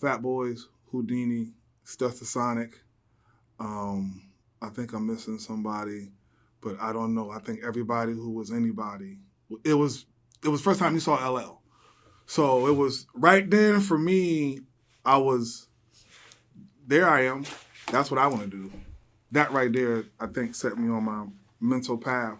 Fat Boys, Houdini, Stealth the Sonic. I think I'm missing somebody, but I don't know. I think everybody who was anybody. It was first time you saw LL. So it was right then for me. I was there. I am. That's what I want to do. That right there, I think, set me on my mental path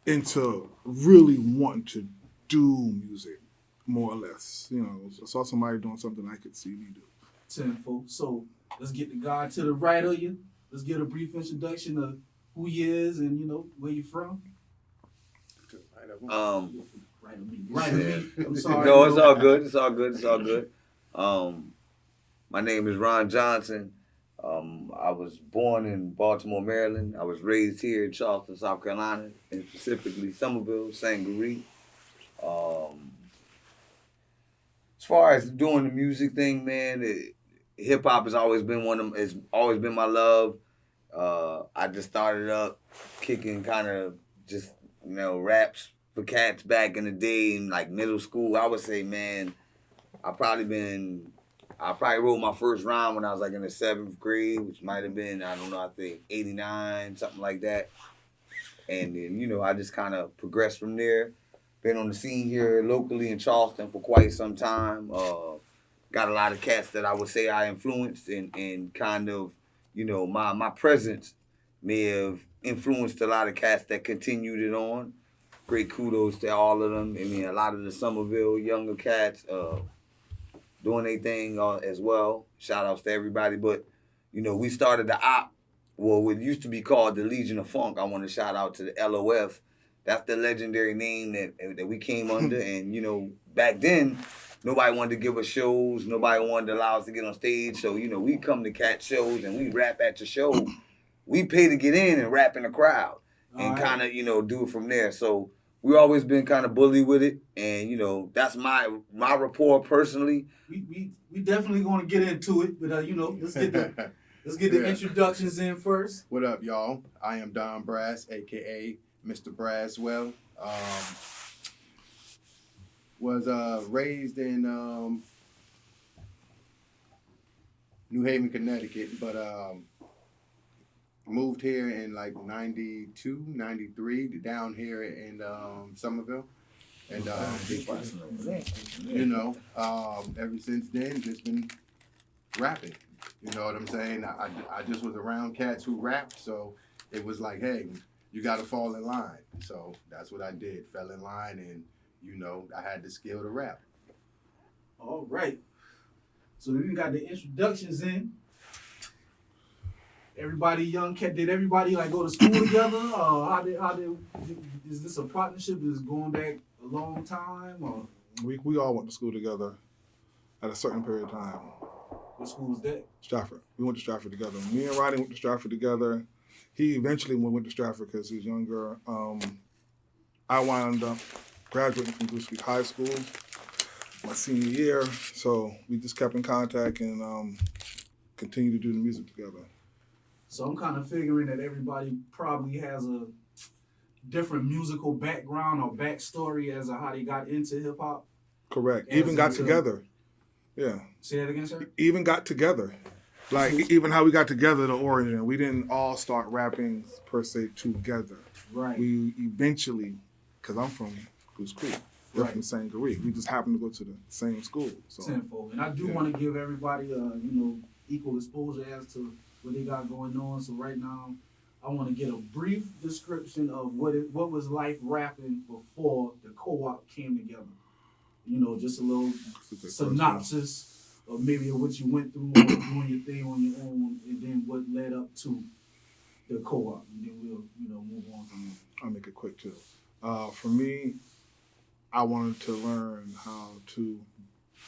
into really wanting to do music, more or less. I saw somebody doing something I could see me do. Tenfold. So let's get the guy to the right of you. Let's get a brief introduction of who he is and where you from. Right of me. Right of me. I'm sorry. No, it's all good. It's all good. It's all good. My name is Ron Johnson. I was born in Baltimore, Maryland. I was raised here in Charleston, South Carolina, and specifically Somerville, Sangaree. As far as doing the music thing, man, hip hop has always been has always been my love. I just started up kicking kind of just raps for cats back in the day in like middle school. I would say, man, I probably wrote my first rhyme when I was like in the 7th grade, which might have been, I don't know, I think 89, something like that. And then, I just kind of progressed from there. Been on the scene here locally in Charleston for quite some time. Got a lot of cats that I would say I influenced and kind of, my presence may have influenced a lot of cats that continued it on. Great kudos to all of them. I mean, a lot of the Somerville younger cats, doing their thing as well. Shout outs to everybody. But, we started the OP, what used to be called the Legion of Funk. I want to shout out to the LOF. That's the legendary name that we came under. And, back then, nobody wanted to give us shows. Nobody wanted to allow us to get on stage. So, we come to cat shows and we rap at your show. We pay to get in and rap in the crowd and kind of, do it from there. So, we always been kind of bully with it, and that's my rapport personally. We definitely going to get into it, but let's get the introductions in first. What up, y'all? I am Don Brass, aka Mr. Braswell. Was raised in New Haven, Connecticut, but moved here in like 92, 93, down here in Somerville. And, ever since then, just been rapping. You know what I'm saying? I just was around cats who rapped, so it was like, hey, you got to fall in line. So that's what I did, fell in line, and, I had the skill to rap. All right. So we got the introductions in. Everybody young cat, did everybody like go to school together? Is this a partnership that's going back a long time? Or We all went to school together at a certain period of time. what school was that? Stratford. We went to Stratford together. Me and Rodney went to Stratford together. He eventually went to Stratford because he's younger. I wound up graduating from Blue Street High School my senior year. So we just kept in contact and continued to do the music together. So I'm kind of figuring that everybody probably has a different musical background or backstory as to how they got into hip hop. Correct. Even got together. Yeah. Say that again, sir? Even got together. Like, even how we got together, the origin. We didn't all start rapping, per se, together. Right. We eventually, because I'm from Goose Creek, we're from Sangaree. We just happened to go to the same school. So. Tenfold. And I do want to give everybody, equal exposure as to what they got going on. So right now, I want to get a brief description of what was life rapping before the K.O.P came together. Just a little synopsis of maybe what you went through doing your thing on your own, and then what led up to the K.O.P. And then we'll move on from there. I'll make it quick too. For me, I wanted to learn how to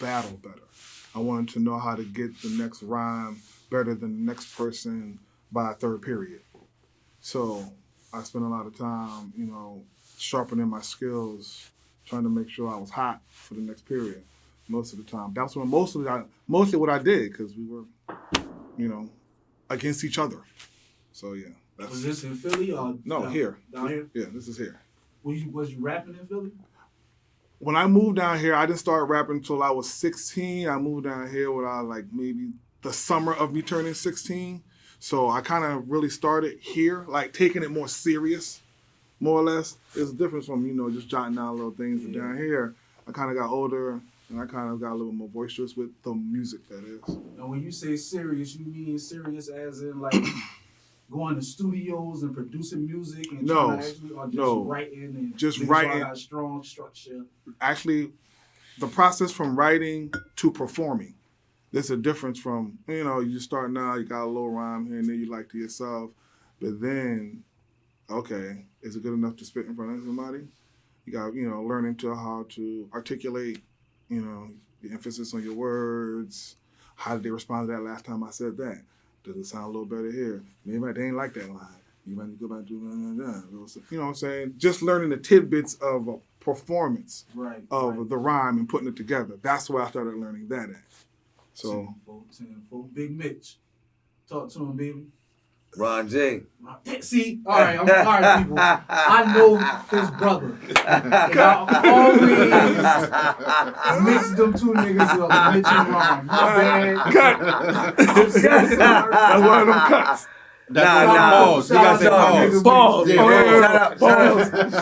battle better. I wanted to know how to get the next rhyme better than the next person by a third period. So I spent a lot of time, sharpening my skills, trying to make sure I was hot for the next period. Most of the time, that's when mostly what I did because we were, against each other. So yeah. Was this in Philly or no here? Down here? Yeah, this is here. Was you rapping in Philly? when I moved down here, I didn't start rapping until I was 16. I moved down here when I was like maybe the summer of me turning 16. So I kind of really started here, like taking it more serious, more or less. There's a difference from, just jotting down little things. But down here, I kind of got older and I kind of got a little more boisterous with the music, that is. And when you say serious, you mean serious as in like going to studios and producing music and trying to actually, or just writing and just making sure I writing. got strong structure? Actually, the process from writing to performing. There's a difference from, you start now, you got a little rhyme here and then you like to yourself. But then, okay, is it good enough to spit in front of somebody? You got, learning to how to articulate, the emphasis on your words. How did they respond to that last time I said that? Does it sound a little better here? Maybe they ain't like that line. You might go back to you know what I'm saying? Just learning the tidbits of a performance of the rhyme and putting it together. That's where I started learning that at. So, 10 Big Mitch. Talk to him, baby. Ron J. See, all right, I'm sorry, people. I know his brother. And I always mix them two niggas up, Mitch and Ron. My bad. cut. That's one of them cuts. Pause. You gotta say pause. Pause. Yeah,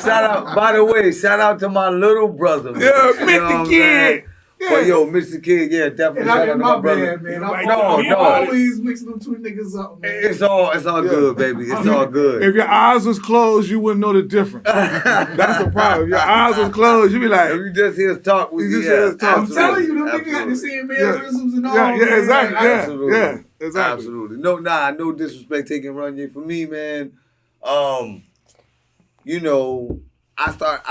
Shout out. By the way, shout out to my little brother. Yeah, Mr. Kid. But yo, Mr. Kid, yeah, definitely. And I shout out get to my brother. bad, man. No. I always mix them two niggas up, man. It's all good, baby. It's all good. If your eyes was closed, you wouldn't know the difference. That's the problem. If your eyes was closed, you'd be like, If you just hear us talk, I'm telling you, them niggas got the same mannerisms and all. Yeah, exactly. Absolutely. Yeah, exactly. Absolutely. No disrespect taking Runye for me, man. I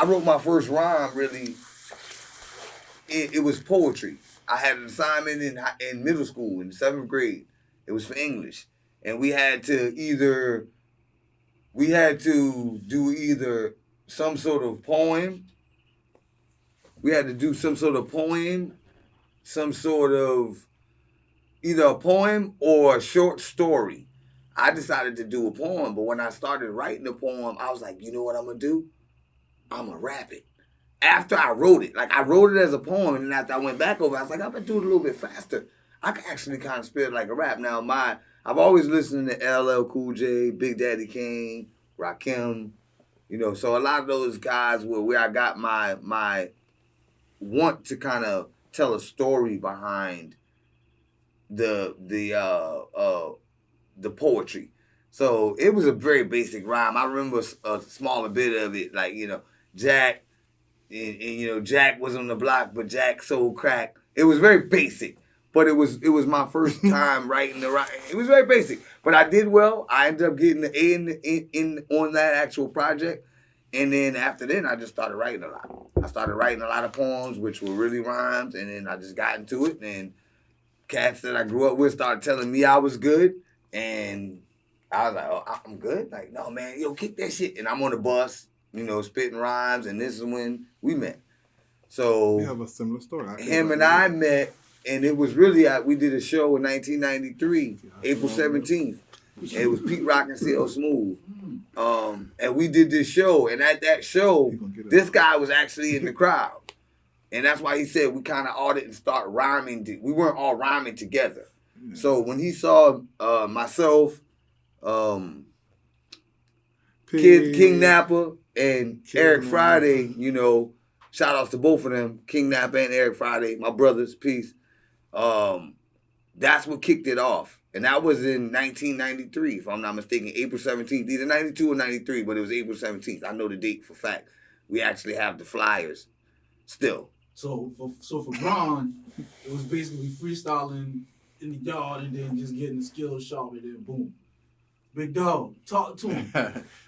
wrote my first rhyme really. It was poetry. I had an assignment in middle school in 7th grade. It was for English. And we had to do either some sort of poem. We had to do some sort of poem, either a poem or a short story. I decided to do a poem, but when I started writing the poem, I was like, you know what I'm going to do? I'm going to rap it. After I wrote it, I wrote it as a poem, and then after I went back over, I was like, I'm gonna do it a little bit faster. I can actually kind of spit it like a rap. Now, I've always listened to LL Cool J, Big Daddy Kane, Rakim, so a lot of those guys were where I got my want to kind of tell a story behind the poetry. So it was a very basic rhyme. I remember a smaller bit of it, Jack. And Jack was on the block, but Jack sold crack. It was very basic, but it was my first time writing the rhyme. It was very basic, but I did well. I ended up getting the A in on that actual project, and then after then, I just started writing a lot. I started writing a lot of poems, which were really rhymes, and then I just got into it. And cats that I grew up with started telling me I was good, and I was like, "Oh, I'm good." Like, no, man, kick that shit. And I'm on the bus. Spitting rhymes, and this is when we met. So we have a similar story. Him and I met, and it was really we did a show in 1993, April 17th. It was Pete Rock and C.O. Smooth, and we did this show. And at that show, this guy was actually in the crowd, and that's why he said we kind of all didn't start rhyming. We weren't all rhyming together. Yeah. So when he saw myself, King Napper, and Eric Friday, shout outs to both of them, King Nap and Eric Friday, my brothers, peace. That's what kicked it off. And that was in 1993, if I'm not mistaken, April 17th, either 92 or 93, but it was April 17th. I know the date for fact. We actually have the flyers still. So for Ron, it was basically freestyling in the yard and then just getting the skills sharp and then boom. Big dog, talk to him.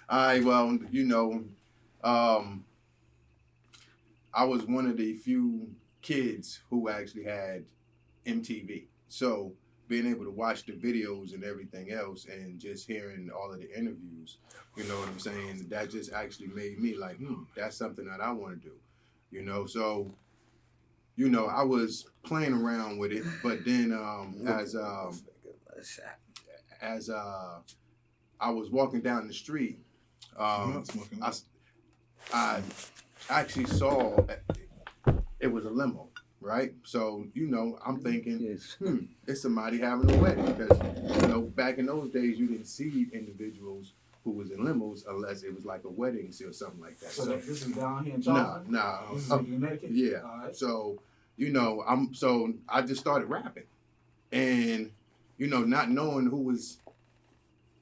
All right, well, I was one of the few kids who actually had MTV. So being able to watch the videos and everything else and just hearing all of the interviews, you know what I'm saying, that just actually made me like, that's something that I want to do. So, I was playing around with it, but then as I was walking down the street, I actually saw it was a limo, right? So, you know, I'm thinking, Yes. it's somebody having a wedding because, you know, back in those days, you didn't see individuals who was in limos unless it was like a wedding or something like that. So this is down here in nah, Charleston? nah. This is in Connecticut? Yeah. All right. So, you know, so I just started rapping and, you know, not knowing who was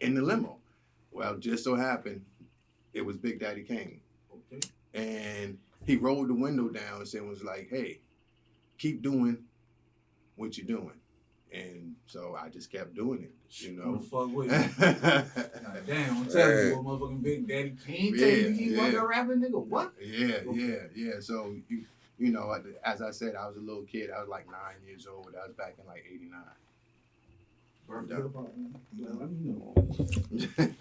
in the limo. Well, just so happened, it was Big Daddy Kane. Okay. And he rolled the window down and was like, hey, keep doing what you're doing. And so I just kept doing it, you Who know. the fuck with you? Nah, damn, I'm telling you, what motherfucking Big Daddy King tell you he fucking rapping, nigga. What? Yeah. So, you know, as I said, I was a little kid. I was like 9 years old. That was back in like 89. Birthday hip-hop, man. Well, let me know.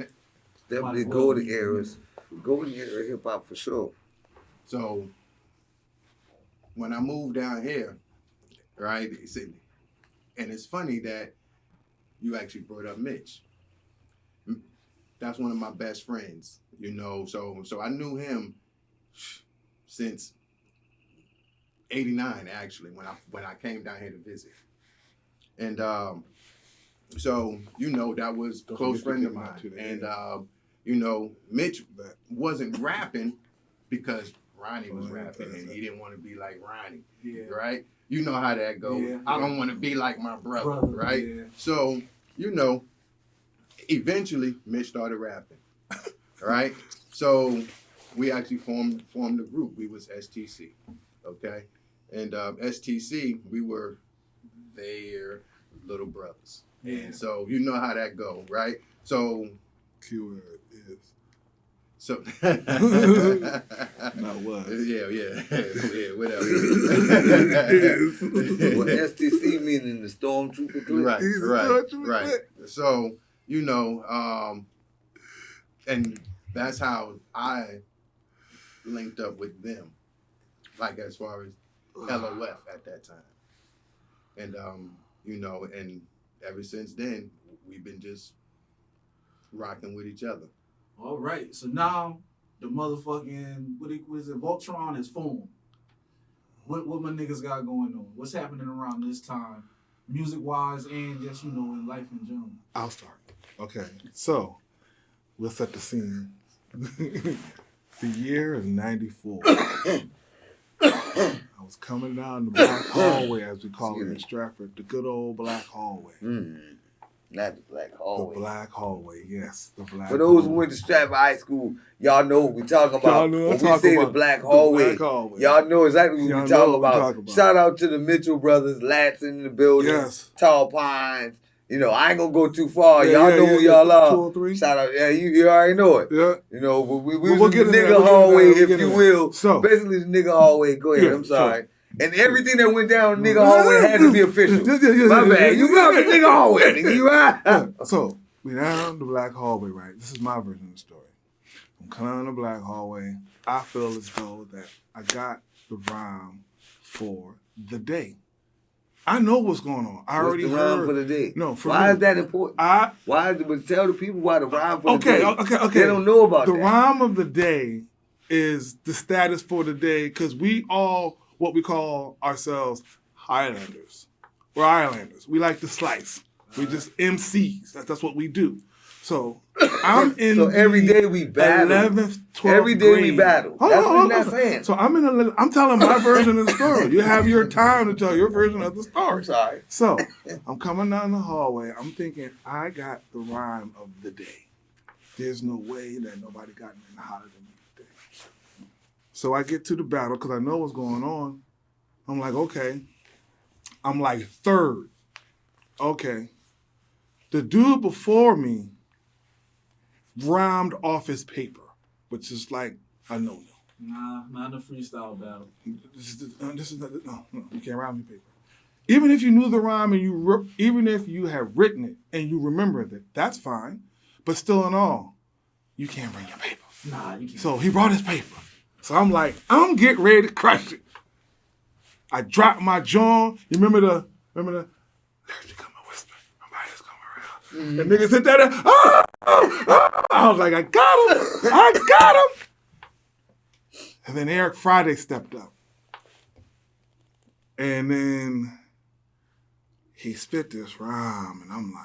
Definitely golden eras. Golden era hip hop for sure. So when I moved down here, right, and it's funny that you actually brought up Mitch. That's one of my best friends, you know. So I knew him since '89, actually, when I came down here to visit. And so, you know, that was a close friend of mine. And you know, Mitch wasn't rapping because Ronnie was rapping and he didn't want to be like Ronnie, right? You know how that goes. Yeah. I don't want to be like my brother, right? Yeah. So, you know, eventually Mitch started rapping, right? So we actually formed a group. We was STC, okay? And STC, we were their little brothers. Yeah. And so you know how that go, right? So Keyword is. So Not was. yeah, whatever. Well, STC meaning the Stormtrooper clique. Right. So, you know, and that's how I linked up with them, like as far as LOF at that time. And you know, and ever since then, we've been just rocking with each other. All right, so now the motherfucking what is it? Voltron is formed. What my niggas got going on? What's happening around this time, music wise and just in life in general? I'll start. Okay, so we'll set the scene. The year is '94. I was coming down the black hallway, as we call it in Stratford, the good old black hallway. Not the black hallway. The black hallway, yes, the black. For those who hallway. went to Stratford High School, y'all know what we talking about. Y'all know When what I'm we say talking the about. black The hallway, black hallway. y'all know exactly what Y'all we know talking what we about. talking about. Shout out to the Mitchell brothers, Lats in the building, Yes. Tall Pines. You know, I ain't gonna go too far. Yeah, y'all know who y'all are. 203. Shout out, yeah, you already know it. Yeah. You know, but we We'll was get in the in there, nigga we'll get in hallway, there, we'll if get you in will. So- Basically, the nigga hallway. Go ahead, Yeah, I'm sorry. And everything that went down in the nigga hallway had to be official. Yeah, My bad. You got the nigga hallway, nigga. You right? Yeah. So we down the black hallway, right? This is my version of the story. I'm coming down the black hallway. I feel as though that I got the rhyme for the day. I know what's going on. I already What's the rhyme heard. for the day? No, for why me. is that important? Why? But tell the people why the rhyme for the day. Okay. They don't know about the that. rhyme of the day is the status for the day because we all what we call ourselves Highlanders. We're Islanders. We like to slice. We just MCs. That's what we do. So I'm in So every day we battle. 11th, 12th Every day we grade. battle. That's what he's not saying. So I'm telling my version of the story. You have your time to tell your version of the story. I'm sorry. So I'm coming down the hallway. I'm thinking, I got the rhyme of the day. There's no way that nobody got anything hotter than me today. So I get to the battle because I know what's going on. I'm like, okay. I'm like third. Okay. The dude before me rhymed off his paper, which is like a no-no. Nah, not in a freestyle battle. This is no, you can't rhyme your paper. Even if you knew the rhyme and even if you have written it and you remembered it, that's fine. But still in all, you can't bring your paper. Nah, you can't. So he brought his paper. So I'm like, I'm getting ready to crush it. I dropped my jaw. You remember the there's become a whisper. Nobody's coming around. And niggas hit that. I was like, I got him. And then Eric Friday stepped up. And then he spit this rhyme, and I'm like,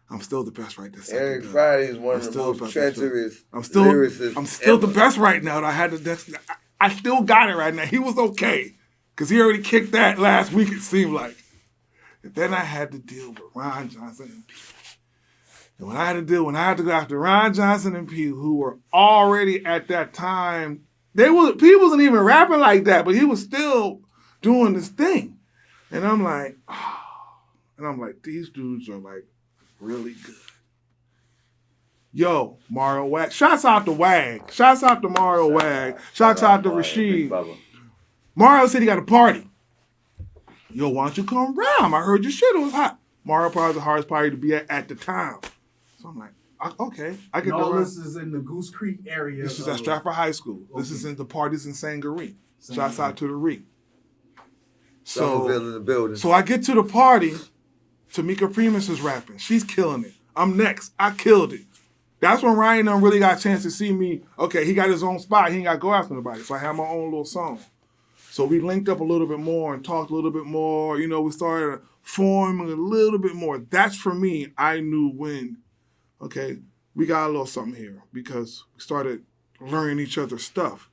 I'm still the best right this second. Eric Friday is one I'm of the still most about to treacherous I'm still lyricists the ever. best right now. I still got it right now. He was okay because he already kicked that last week. It seemed like. And then I had to deal with Ron Johnson and P. And when I had to go after Ron Johnson and P, who were already at that time, P wasn't even rapping like that, but he was still doing this thing. And I'm like, these dudes are like really good. Yo, Mario Wag. Shouts out to Wag. Shouts out to Mario Wag. Shouts out to Rashid. Mario said he got a party. Yo, why don't you come around? I heard your shit. It was hot. Mario Party was the hardest party to be at the time. So I'm like, okay. I And can all go this is in the Goose Creek area. This is at Stratford High School. Okay. This is in the parties in Sangaree. Shouts out to the Reek. Somerville in the building. So I get to the party. Tamika Primus is rapping. She's killing it. I'm next. I killed it. That's when Ryan done really got a chance to see me. Okay, he got his own spot. He ain't got to go after nobody. So I had my own little song. So we linked up a little bit more and talked a little bit more. You know, we started forming a little bit more. That's for me. I knew when, okay, we got a little something here because we started learning each other's stuff.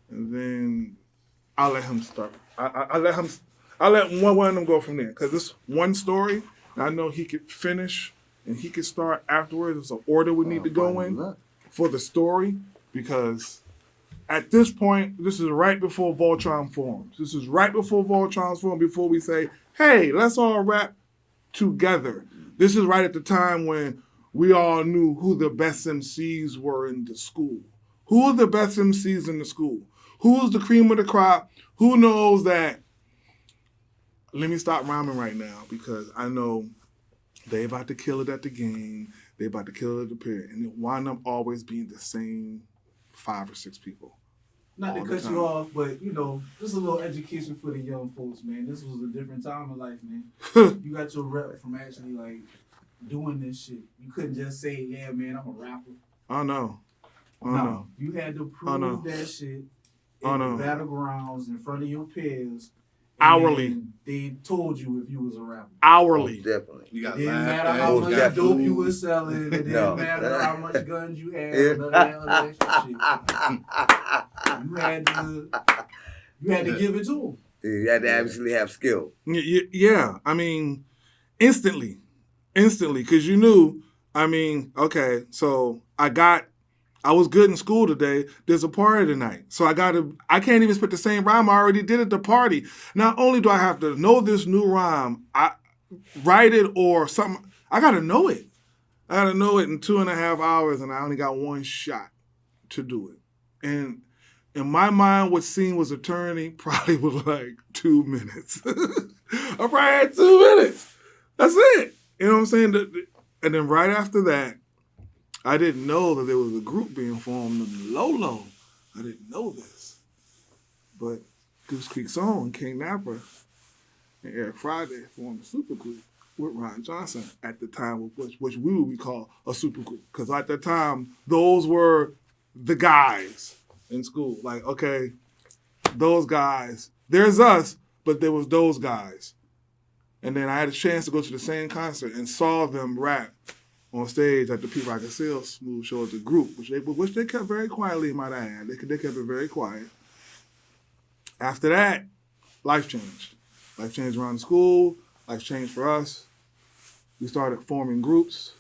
And then I let him start. I let one of them go from there because this one story, I know he could finish and he could start afterwards. There's an order we need to go in for the story because at this point, this is right before Voltron forms. This is right before Voltron's form, before we say, hey, let's all rap together. This is right at the time when we all knew who the best MCs were in the school. Who are the best MCs in the school? Who's the cream of the crop? Who knows that? Let me stop rhyming right now because I know they about to kill it at the game. They about to kill it at the period. And it wind up always being the same 5 or 6 people. Not to cut you off, but, you know, just a little education for the young folks, man. This was a different time in life, man. You got your rep from actually, like, doing this shit. You couldn't just say, yeah, man, I'm a rapper. Oh, no. No. You had to prove that shit in the battlegrounds in front of your peers. Hourly. They told you if you was a rapper. Hourly. Oh, definitely. You got It didn't laughed matter at, how you much got dope you food. was selling. It didn't matter how much guns you had. None of that extra shit. You had to give it to them. You had to actually have skill. Yeah. I mean, instantly. Because you knew, I mean, okay, so I was good in school today. There's a party tonight. So I can't even spit the same rhyme I already did at the party. Not only do I have to know this new rhyme, I write it or something. I got to know it. I got to know it in 2.5 hours, and I only got one shot to do it. And in my mind, what scene was eternity probably was like 2 minutes. I probably had 2 minutes. That's it. You know what I'm saying? And then right after that, I didn't know that there was a group being formed in Lolo. I didn't know this. But Goose Creek's own, King Napper, and Eric Friday formed a super group with Ron Johnson at the time, which we would call a super group. Because at the time, those were the guys in school. Like, okay, those guys. There's us, but there was those guys. And then I had a chance to go to the same concert and saw them rap on stage at the P. Rock and Seal Smooth Show as a group, which they kept very quietly, might I add. They kept it very quiet. After that, life changed. Life changed around the school. Life changed for us. We started forming groups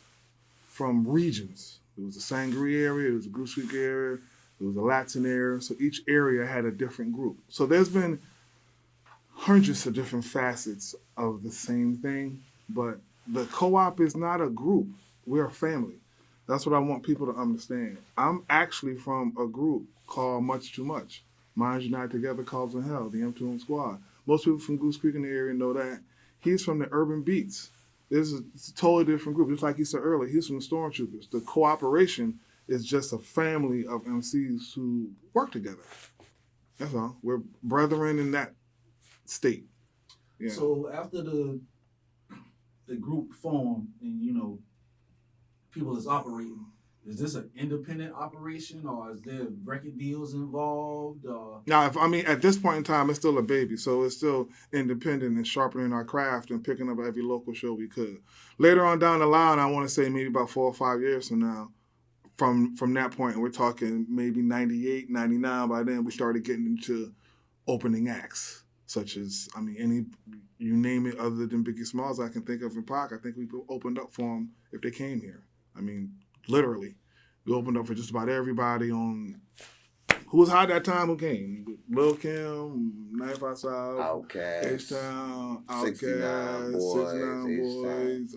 from regions. It was the Sangaree area. It was the Goose Creek area. It was the Latin area. So each area had a different group. So there's been hundreds of different facets of the same thing, but the co-op is not a group. We're a family. That's what I want people to understand. I'm actually from a group called Much Too Much. Minds United Together, Cause in Hell, the M2M Squad. Most people from Goose Creek in the area know that. He's from the Urban Beats. It's a totally different group. Just like he said earlier, he's from the Stormtroopers. The cooperation is just a family of MCs who work together. That's all. We're brethren in that state. Yeah. So after the group formed and, you know, people is operating, Is this an independent operation, or is there record deals involved? Now, at this point in time, it's still a baby, so it's still independent and sharpening our craft and picking up every local show we could. Later on down the line, I want to say maybe about 4 or 5 years from now, from that point, and we're talking maybe 98, 99, by then we started getting into opening acts, such as, you name it other than Biggie Smalls I can think of in Pac. I think we opened up for them if they came here. Literally. We opened up for just about everybody on who was hot that time who came. Lil' Kim, 95 South, Outkast, H-Town, 69 Boys,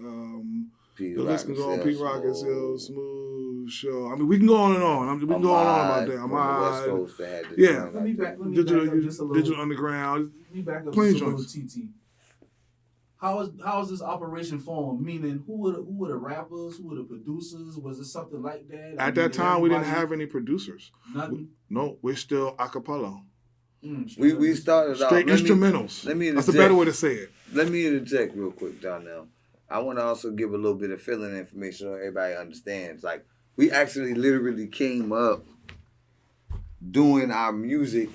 P. the list can go on, Pete Rock and Smooth. Smooth Show. We can go on and on. We can go on and on about that. From the West Coast that had the Yeah. joint Let me like back Digital, up just a little. Digital Underground. Let me back up Plenty just a little, joints. TT. How is this operation formed? Meaning, who were the rappers? Who were the producers? Was it something like that? At that time, we didn't everybody- have any producers. Nothing. No, we're still a cappella. We started out Straight instrumentals. let me That's a interject. better way to say it. Let me interject real quick, Donnell. I want to also give a little bit of filling information so everybody understands. Like, we actually literally came up doing our music,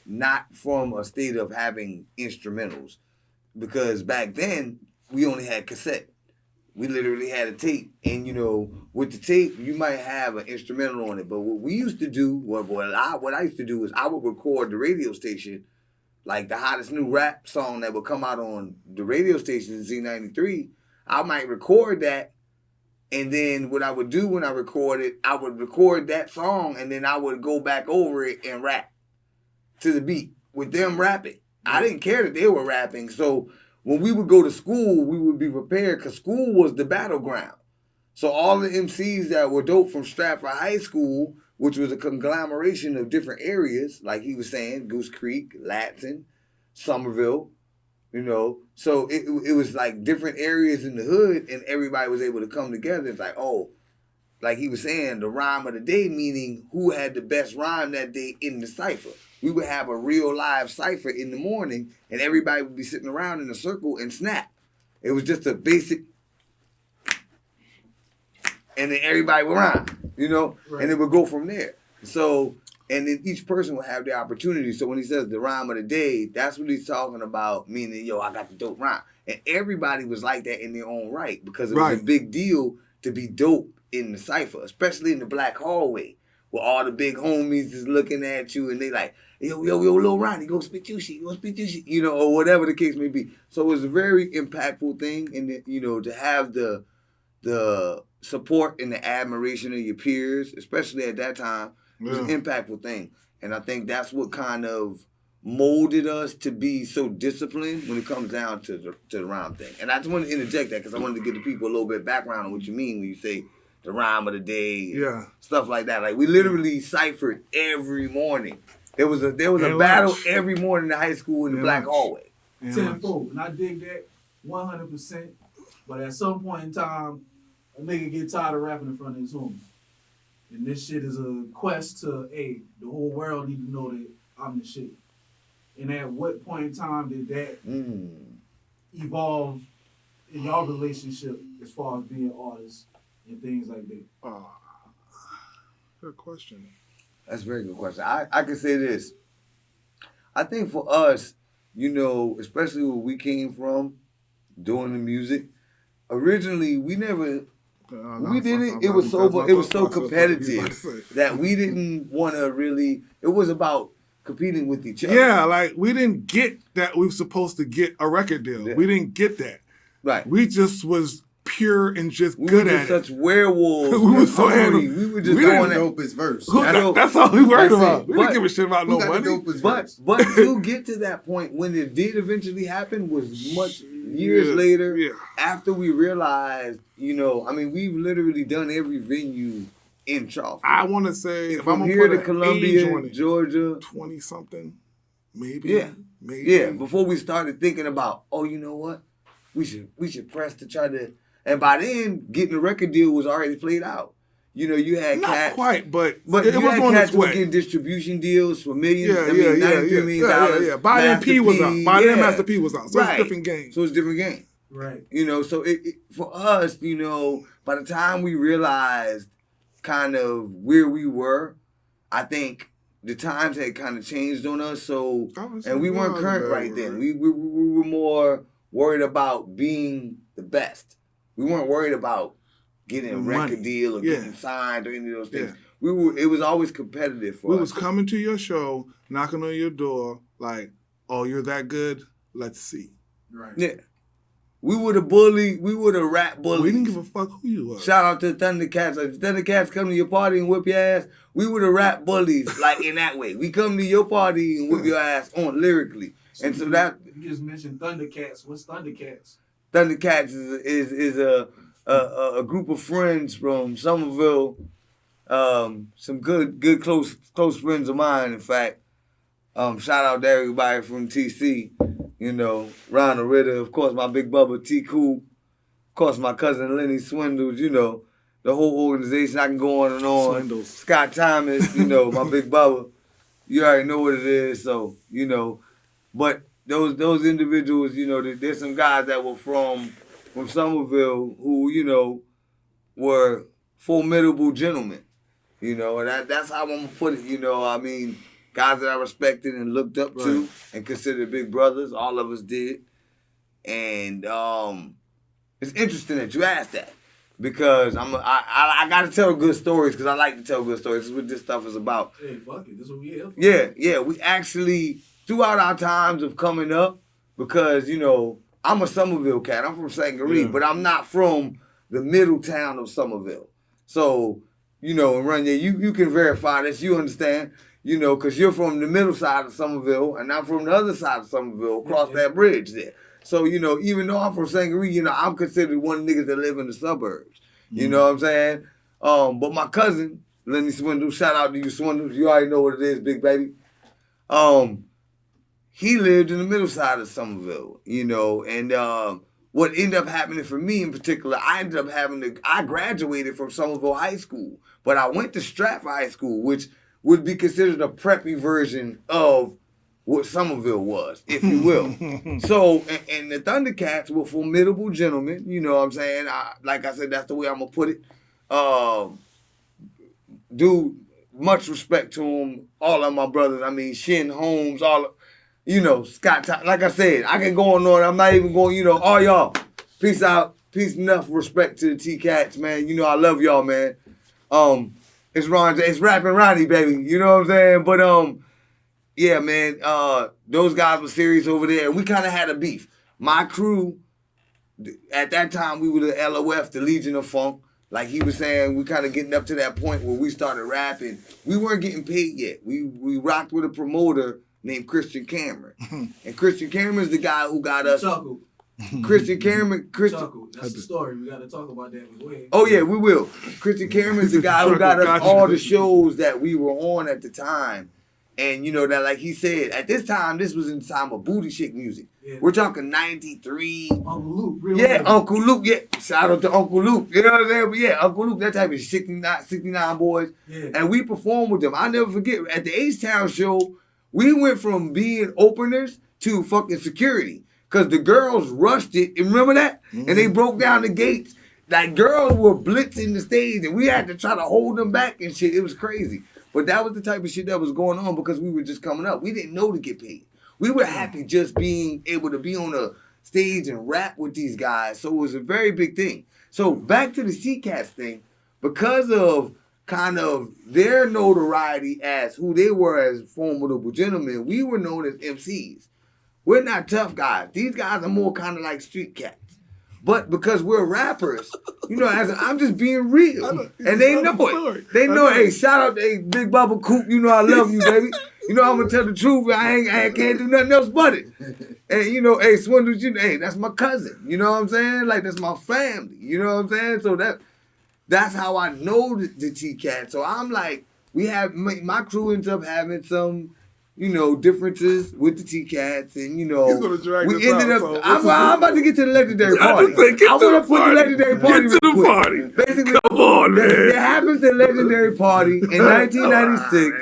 not from a state of having instrumentals. Because back then, we only had cassette. We literally had a tape. And, with the tape, you might have an instrumental on it. But what we used to do, what I used to do is I would record the radio station, like the hottest new rap song that would come out on the radio station, Z93. I might record that. And then what I would do when I recorded, I would record that song and then I would go back over it and rap to the beat with them rapping. I didn't care that they were rapping. So when we would go to school, we would be prepared because school was the battleground. So all the MCs that were dope from Stratford High School, which was a conglomeration of different areas, like he was saying, Goose Creek, Latson, Somerville, So it was like different areas in the hood and everybody was able to come together. It's like, oh, like he was saying, the rhyme of the day, meaning who had the best rhyme that day in the cipher. We would have a real live cipher in the morning and everybody would be sitting around in a circle and snap. It was just a basic, and then everybody would rhyme, Right. and it would go from there. So, and then each person would have the opportunity. So when he says the rhyme of the day, that's what he's talking about, meaning, I got the dope rhyme. And everybody was like that in their own right because it was a big deal to be dope in the cipher, especially in the black hallway where all the big homies is looking at you and they like, yo, Lil Ronnie, go spit your shit, or whatever the case may be. So it was a very impactful thing, and to have the support and the admiration of your peers, especially at that time, was an impactful thing. And I think that's what kind of molded us to be so disciplined when it comes down to the rhyme thing. And I just wanted to interject that because I wanted to give the people a little bit of background on what you mean when you say the rhyme of the day, stuff like that. Like we literally ciphered every morning. There was a battle every morning in high school in the black hallway. Tenfold, and I dig that 100%. But at some point in time, a nigga get tired of rapping in front of his homies. And this shit is a quest to, hey, the whole world need to know that I'm the shit. And at what point in time did that evolve in y'all relationship as far as being artists and things like that? Good question. That's a very good question. I can say this. I think for us, especially where we came from, doing the music, originally we never... we didn't. It was so competitive that we didn't want to really. It was about competing with each other. Yeah, like we didn't get that we were supposed to get a record deal. Yeah. We didn't get that. Right. We just was pure and just We good were at just it. such werewolves. We were so hungry. angry. We were just We going didn't at. Dopest verse. That's all we worried That's about. it. We didn't But- give a shit about Who no got the money. dopest But verse? to get to that point when it did eventually happen was much years later. Yeah. After we realized, we've literally done every venue in Charleston. I want to say if I'm From gonna here put to an Columbia, age on it, Georgia. 20 something, maybe. Yeah. maybe. Yeah, before we started thinking about, oh, you know what? We should press to try to, and by then getting a record deal was already played out. You had Not cats, quite, but it you was had on cats its who were way. getting distribution deals for millions. Yeah, $93 million. yeah. By then, Master P was out. By then, yeah. Master P was out. So it's Right. a different game. So it's a different game. Right. You know, so for us, you know, by the time we realized kind of where we were, I think the times had kind of changed on us. So, and we weren't current right then. We were more worried about being the best. We weren't worried about getting a record deal or getting signed or any of those things. Yeah. It was always competitive for us. We was coming to your show, knocking on your door, like, oh, you're that good? Let's see. Right. Yeah. We were the bully. We were the rap bully. We didn't give a fuck who you were. Shout out to the Thundercats. Like, the Thundercats come to your party and whip your ass. We were the rap bullies, like in that way. We come to your party and whip your ass on lyrically. And so that you just mentioned Thundercats. What's Thundercats? Thundercats is a group of friends from Somerville. Some good close friends of mine. In fact, shout out to everybody from TC. You know, Ronald Ritter, of course, my big bubba T. Cool, of course, my cousin Lenny Swindles, you know, the whole organization. I can go on and on. Swindles. Scott Thomas, you know, my big bubba. You already know what it is, so, you know. But those individuals, you know, there's some guys that were from Somerville who, you know, were formidable gentlemen. You know, and that's how I'm going to put it, you know, I mean, guys that I respected and looked up to and considered big brothers. All of us did. And it's interesting that you asked that because I got to tell good stories because I like to tell good stories. This is what this stuff is about. Hey, fuck it. This is what we here for. Yeah. We actually, throughout our times of coming up, because, you know, I'm a Somerville cat. I'm from Sangaree, but I'm not from the middle town of Somerville. So, you know, and Ranya, you can verify this. You understand. You know, because you're from the middle side of Somerville, and I'm from the other side of Somerville, across that bridge there. So, you know, even though I'm from Sangaree, you know, I'm considered one of the niggas that live in the suburbs. You know what I'm saying? But my cousin, Lenny Swindle, shout out to you, Swindles. You already know what it is, big baby. He lived in the middle side of Somerville, you know, and what ended up happening for me in particular, I graduated from Somerville High School, but I went to Stratford High School, which would be considered a preppy version of what Somerville was, if you will. So, and the Thundercats were formidable gentlemen, you know what I'm saying? Like I said, that's the way I'm going to put it. Do much respect to them, all of my brothers. I mean, Shin Holmes, you know, Scott, like I said, I can go on. I'm not even going, you know, all y'all, peace out, peace enough, respect to the T-Cats, man. You know, I love y'all, man. It's Ron, it's Rapping Ronnie, baby. You know what I'm saying? But yeah, man. Those guys were serious over there. We kind of had a beef. My crew, at that time, we were the LOF, the Legion of Funk. Like he was saying, we kind of getting up to that point where we started rapping. We weren't getting paid yet. We rocked with a promoter named Christian Cameron, and Christian Cameron's the guy who got us. Chuckle. Christian Cameron. Chuckle. That's the story. We got to talk about that. Go ahead. Oh yeah, we will. Christian Cameron's the guy who got us all the shows that we were on at the time. And you know that, like he said, at this time, this was in the time of booty shake music. Yeah. We're talking 93. Uncle Luke, real yeah, good. Uncle Luke, yeah. Shout out to Uncle Luke. You know what I'm saying? But yeah, Uncle Luke, that type of 69 boys. Yeah. And we performed with them. I'll never forget, at the H-Town show, we went from being openers to fucking security. Because the girls rushed it. And remember that? Mm-hmm. And they broke down the gates. Like, girls were blitzing the stage, and we had to try to hold them back and shit. It was crazy. But that was the type of shit that was going on because we were just coming up. We didn't know to get paid. We were happy just being able to be on a stage and rap with these guys. So it was a very big thing. So back to the T-Cats thing, because of kind of their notoriety as who they were as formidable gentlemen, we were known as MCs. We're not tough guys. These guys are more kind of like street cats. But because we're rappers, you know, I'm just being real. And they know it. They know it. Hey, shout out to Big Bubba Coop. You know I love you, baby. You know I'm going to tell the truth. I can't do nothing else but it. And, you know, hey, Swindles, hey, that's my cousin. You know what I'm saying? Like, that's my family. You know what I'm saying? So that's how I know the T-Cat. So I'm like, my crew ends up having some, you know, differences with the T-Cats, and you know, we ended up. So I'm about to get to the legendary party. I want to put the legendary party. Get to the party. Basically, come on, man. There happens a legendary party in 1996.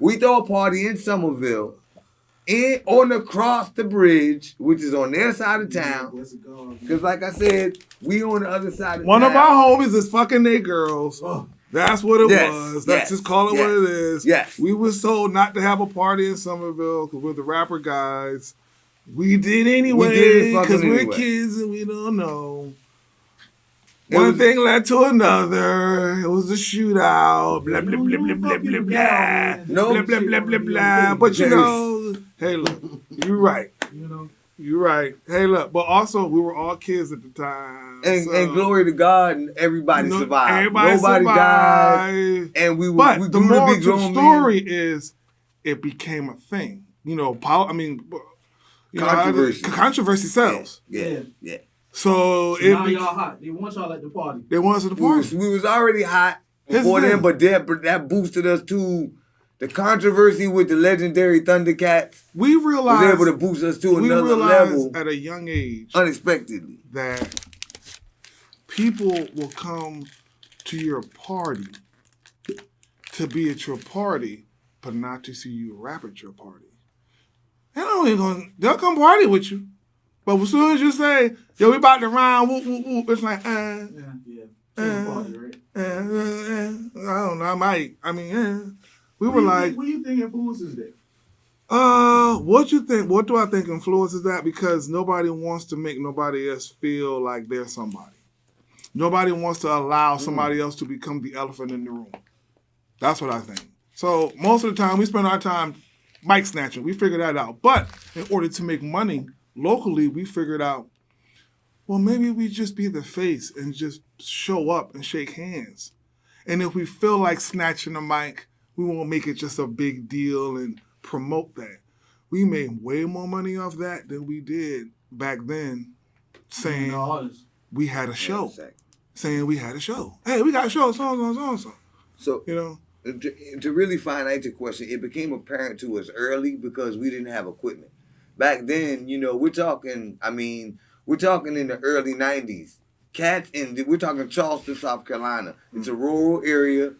We throw a party in Somerville, on across the bridge, which is on their side of town. Where's it going? Because like I said, we on the other side of One town. of our homies is fucking they girls. Oh, That's what it Yes, was. Let's yes, just call it what yes, it is. yes. We was told not to have a party in Somerville because we're the rapper guys. We did anyway We did it fucking because we're anyway. kids and we don't know. It One was- thing led to another. It was a shootout. Blah, blah, You blah, don't blah, blah, fucking blah, down, blah. man. No. Blah, blah, blah, blah, blah. But you know, hey, look, you're right. You know, You're right. Hey, look, but also we were all kids at the time. And, so, and glory to God, and everybody you know, survived. Everybody Nobody died. survived. And we But we the grew to moral be to the grown story men. is it became a thing. You know, Controversy. controversy sells. Yeah. So, so it now be- y'all hot. They want y'all at the party. they want us at the party. We was already hot Here's before the then, thing. but that boosted us to the controversy with the legendary Thundercats. We Was realized, able to boost us to we another realized level at a young age unexpectedly. that people will come to your party to be at your party, but not to see you rap at your party. They'll come party with you. But as soon as you say, yo, we about to rhyme, whoop, whoop, whoop, it's like, Yeah. Party, right? I don't know, I might. I mean, we were like, What do you think influences that? what you think? What do I think influences that? Because nobody wants to make nobody else feel like they're somebody. Nobody wants to allow somebody else to become the elephant in the room. That's what I think. So most of the time, we spend our time mic snatching. We figured that out. But in order to make money locally, we figured out, well, maybe we just be the face and just show up and shake hands. And if we feel like snatching the mic, we won't make it just a big deal and promote that. We made way more money off that than we did back then saying The artists. we had a show. Exactly. Saying we had a show. Hey, we got a show, so. So You know? to really find out your question, it became apparent to us early because we didn't have equipment. Back then, we're talking in the early 90s. We're talking Charleston, South Carolina. It's a rural area.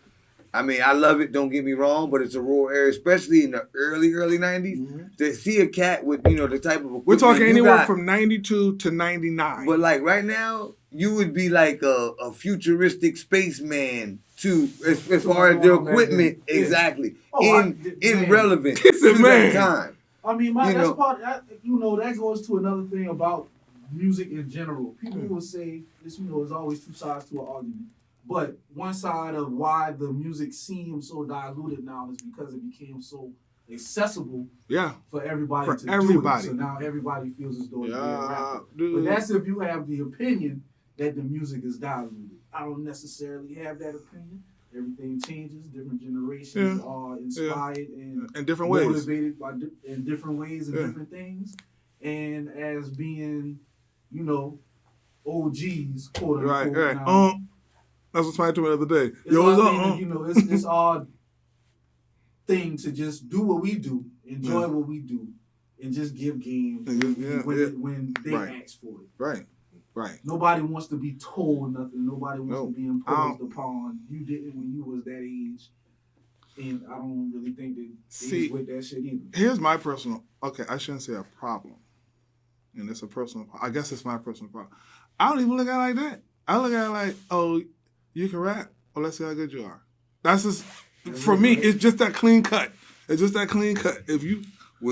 I mean, I love it, don't get me wrong, but it's a rural area, especially in the early 90s. To see a cat with, the type of equipment. We're talking you anywhere got- from 92 to 99. But like right now, you would be like a futuristic spaceman to as far as the equipment, Yeah. exactly. Man. Irrelevant It's a to man. that time. I mean, You that's know. part. That goes to another thing about music in general. People will say this. There's always two sides to an argument. But one side of why the music seems so diluted now is because it became so accessible Yeah. for everybody For to do everybody. it. So now everybody feels as though they're a Yeah, rapper. dude. But that's if you have the opinion that the music is diluted. I don't necessarily have that opinion. Everything changes. Different generations are inspired and in different ways. motivated by in different ways and Yeah. different things. And as being, OGs, quote Right, unquote. right. Now, That's what somebody told me the other day. it's Yo, what's our up? thing, it's our thing to just do what we do, enjoy what we do, and just give games when they Right. ask for it. Right. Nobody wants to be told nothing. Nobody wants No. to be imposed upon. You didn't when you was that age, and I don't really think that See, is with that shit either. Here's my personal, I shouldn't say a problem. And it's a personal, I guess it's my personal problem. I don't even look at it like that. I look at it like, oh, you can rap. Well, let's see how good you are. That's just, for me, it's just that clean cut. It's just that clean cut. If We're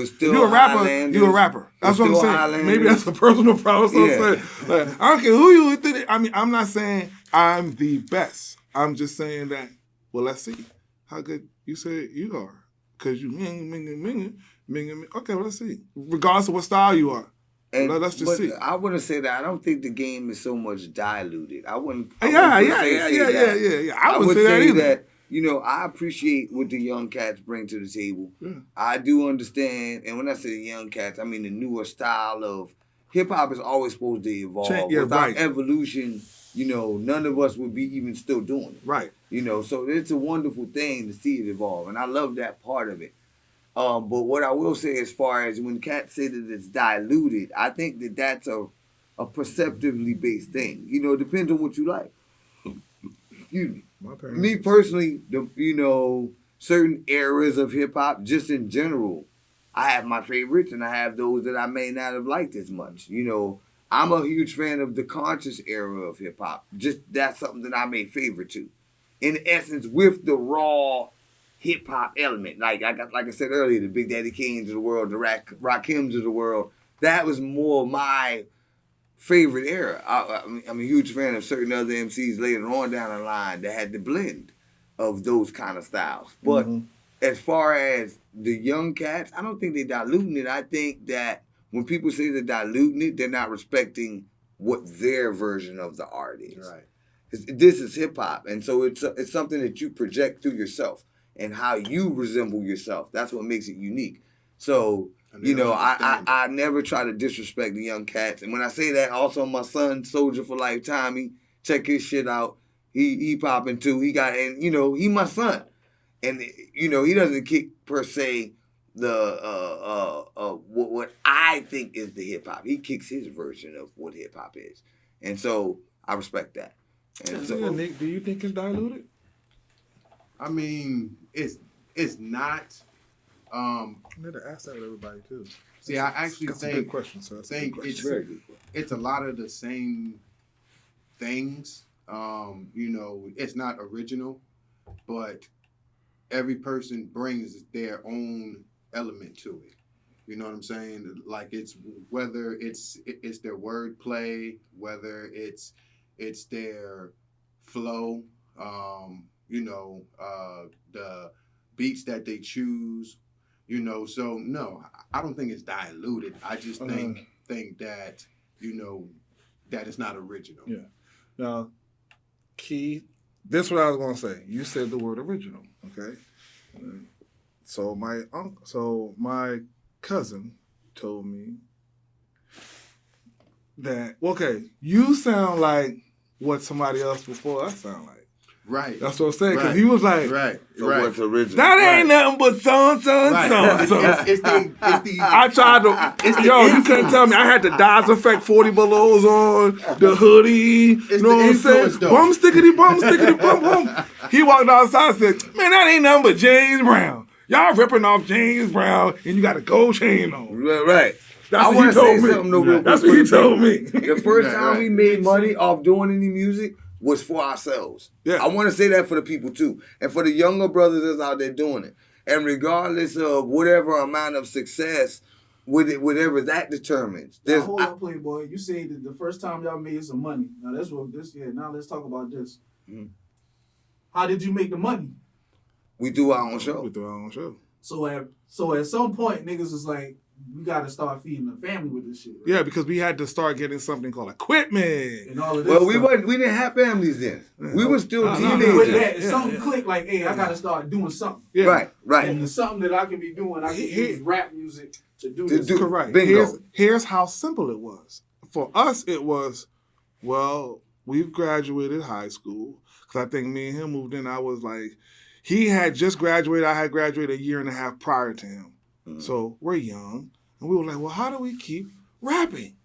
you're still a rapper, Highlanders. you're a rapper. That's We're what I'm still saying. Highlanders. Maybe that's a personal problem. So Yeah. I'm saying, like, I don't care who you think. I mean, I'm not saying I'm the best. I'm just saying that, well, let's see how good you say you are. Because you minging. Okay, well, let's see. Regardless of what style you are. And, Let's just but see. I wouldn't say that. I don't think the game is so much diluted. I wouldn't. I Yeah. wouldn't say that. I wouldn't would say that either. that. I appreciate what the young cats bring to the table. Yeah. I do understand, and when I say the young cats, I mean the newer style of hip hop is always supposed to evolve. Yeah, Without right. evolution, none of us would be even still doing it. Right. So it's a wonderful thing to see it evolve, and I love that part of it. But what I will say, as far as when cats say that it's diluted, I think that that's a perceptively based thing. It depends on what you like. Excuse me. My parents. Me personally, certain eras of hip hop, just in general, I have my favorites and I have those that I may not have liked as much. You know, I'm a huge fan of the conscious era of hip hop. Just that's something that I made favorite to. In essence, with the raw hip hop element, like I said earlier, the Big Daddy Kanes of the world, the Rakims of the world. That was more my favorite era. I'm a huge fan of certain other MCs later on down the line that had the blend of those kind of styles. But as far as the young cats, I don't think they're diluting it. I think that when people say they're diluting it, they're not respecting what their version of the art is. Right. This is hip hop, and so it's something that you project through yourself and how you resemble yourself. That's what makes it unique. So, you know, I never try to disrespect the young cats. And when I say that, also my son, Soldier for Life, Tommy, check his shit out. He popping too. He my son. And, you know, he doesn't kick per se the what I think is the hip hop. He kicks his version of what hip hop is. And so I respect that. And so, Nick, do you think it's diluted? I mean, it's not. I need to ask that to everybody too. See, I actually That's a good question, sir. That's a good question. It's a lot of the same things. You know, it's not original, but every person brings their own element to it. You know what I'm saying? Like it's whether it's their wordplay, whether it's their flow, you know, the beats that they choose, you know. So no, I don't think it's diluted. I just think that, you know, that it's not original. Yeah. Now, Key, this is what I was gonna say. You said the word original, okay? So my cousin told me that, okay, you sound like what somebody else before us sound like. Right. That's what I'm saying. Because he was like, So what's original? that ain't nothing but so. It's the I tried to, you couldn't tell me. I had the Dodge Effect 40 belows on, the hoodie, you know what I'm saying? Bum stickity, bum, bum. He walked outside and said, man, that ain't nothing but James Brown. Y'all ripping off James Brown and you got a gold chain on. Right. That's what he told me. That's what he told me. The first time we made money off doing any music was for ourselves. Yeah. I want to say that for the people too. And for the younger brothers that's out there doing it. And regardless of whatever amount of success, whatever that determines. Now, hold on, Playboy. You say that the first time y'all made some money. Now now let's talk about this. Mm-hmm. How did you make the money? We do our own show. We do our own show. So at some point, niggas was like, we gotta start feeding the family with this shit. Right? Yeah, because we had to start getting something called equipment. And all of this Well, stuff. we didn't have families then. We were still With teenagers. that, something clicked like, hey, I gotta start doing something. Yeah. Right. And the something that I can be doing, I can use rap music to do this. Correct. Bingo. Here's how simple it was. For us, it was, well, we've graduated high school. Because I think me and him moved in, I was like, he had just graduated. I had graduated a year and a half prior to him. Mm-hmm. So we're young. And we were like, well, how do we keep rapping?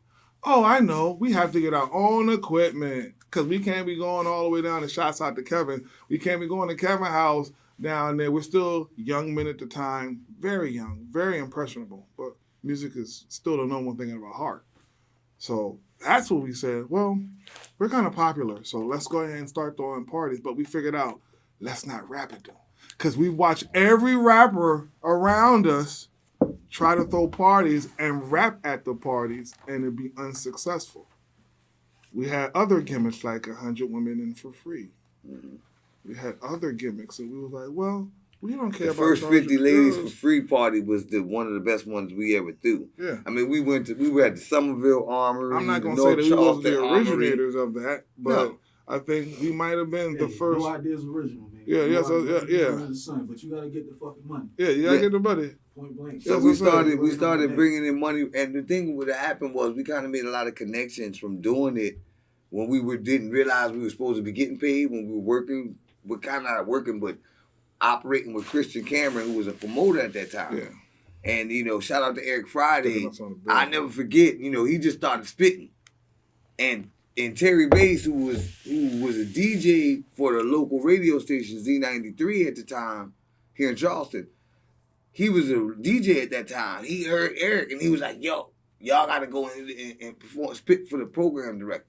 Oh, I know. We have to get our own equipment because we can't be going all the way down to shots out to Kevin. We can't be going to Kevin's house down there. We're still young men at the time, very young, very impressionable. But music is still the number one thing in our heart. So that's what we said. Well, we're kind of popular, so let's go ahead and start throwing parties. But we figured out, let's not rap it though. Because we watch every rapper around us try to throw parties and rap at the parties, and it'd be unsuccessful. We had other gimmicks like 100 women in for free. Mm-hmm. We had other gimmicks, and we was like, well, we don't care the about first 50 ladies girls. for free party was one of the best ones we ever threw. Yeah. I mean, we were at the Somerville Armory. I'm not going to North say that we wasn't the Charleston originators of that, but no. I think we might have been the first. No idea's original, man. Yeah, The sun, but you gotta get the fucking money. Yeah, you gotta get the money. Point blank. So we started bringing in money, and the thing that happened was we kind of made a lot of connections from doing it when didn't realize we were supposed to be getting paid, when we were working. We're kind of not working, but operating with Christian Cameron, who was a promoter at that time. Yeah. And, you know, shout out to Eric Friday. I never forget, you know, he just started spitting. And Terry Bass, who was a DJ for the local radio station Z93 at the time here in Charleston, he was a DJ at that time. He heard Eric and he was like, yo, y'all got to go in and perform, spit for the program director.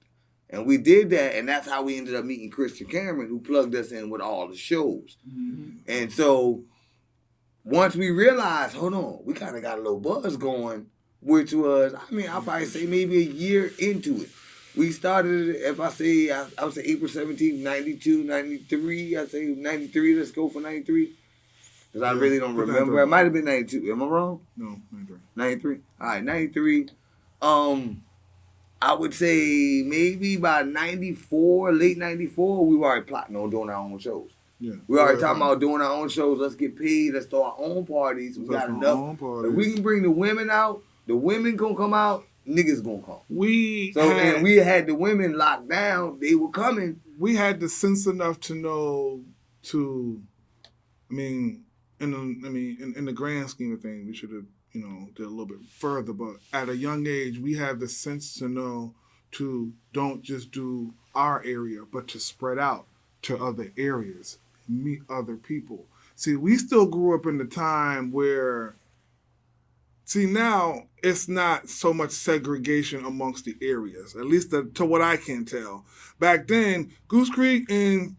And we did that, and that's how we ended up meeting Christian Cameron, who plugged us in with all the shows. Mm-hmm. And so once we realized, hold on, we kind of got a little buzz going, which was, I mean, I'll probably say maybe a year into it. We started, if I say, I would say April 17th, 92, 93. I say 93, let's go for 93. Because I really don't remember. It might have been 92. Am I wrong? No, 93. 93? All right, 93. I would say maybe by 94, late 94, we were already plotting on doing our own shows. Yeah. We already talking about doing our own shows. Let's get paid. Let's throw our own parties. We got enough. If we can bring the women out, the women gonna come out, niggas gonna come. And we had the women locked down. They were coming. We had the sense enough to know in the grand scheme of things, we should have, did a little bit further. But at a young age, we had the sense to know to don't just do our area, but to spread out to other areas, meet other people. See, we still grew up in the time where, now it's not so much segregation amongst the areas, at least to what I can tell. Back then, Goose Creek and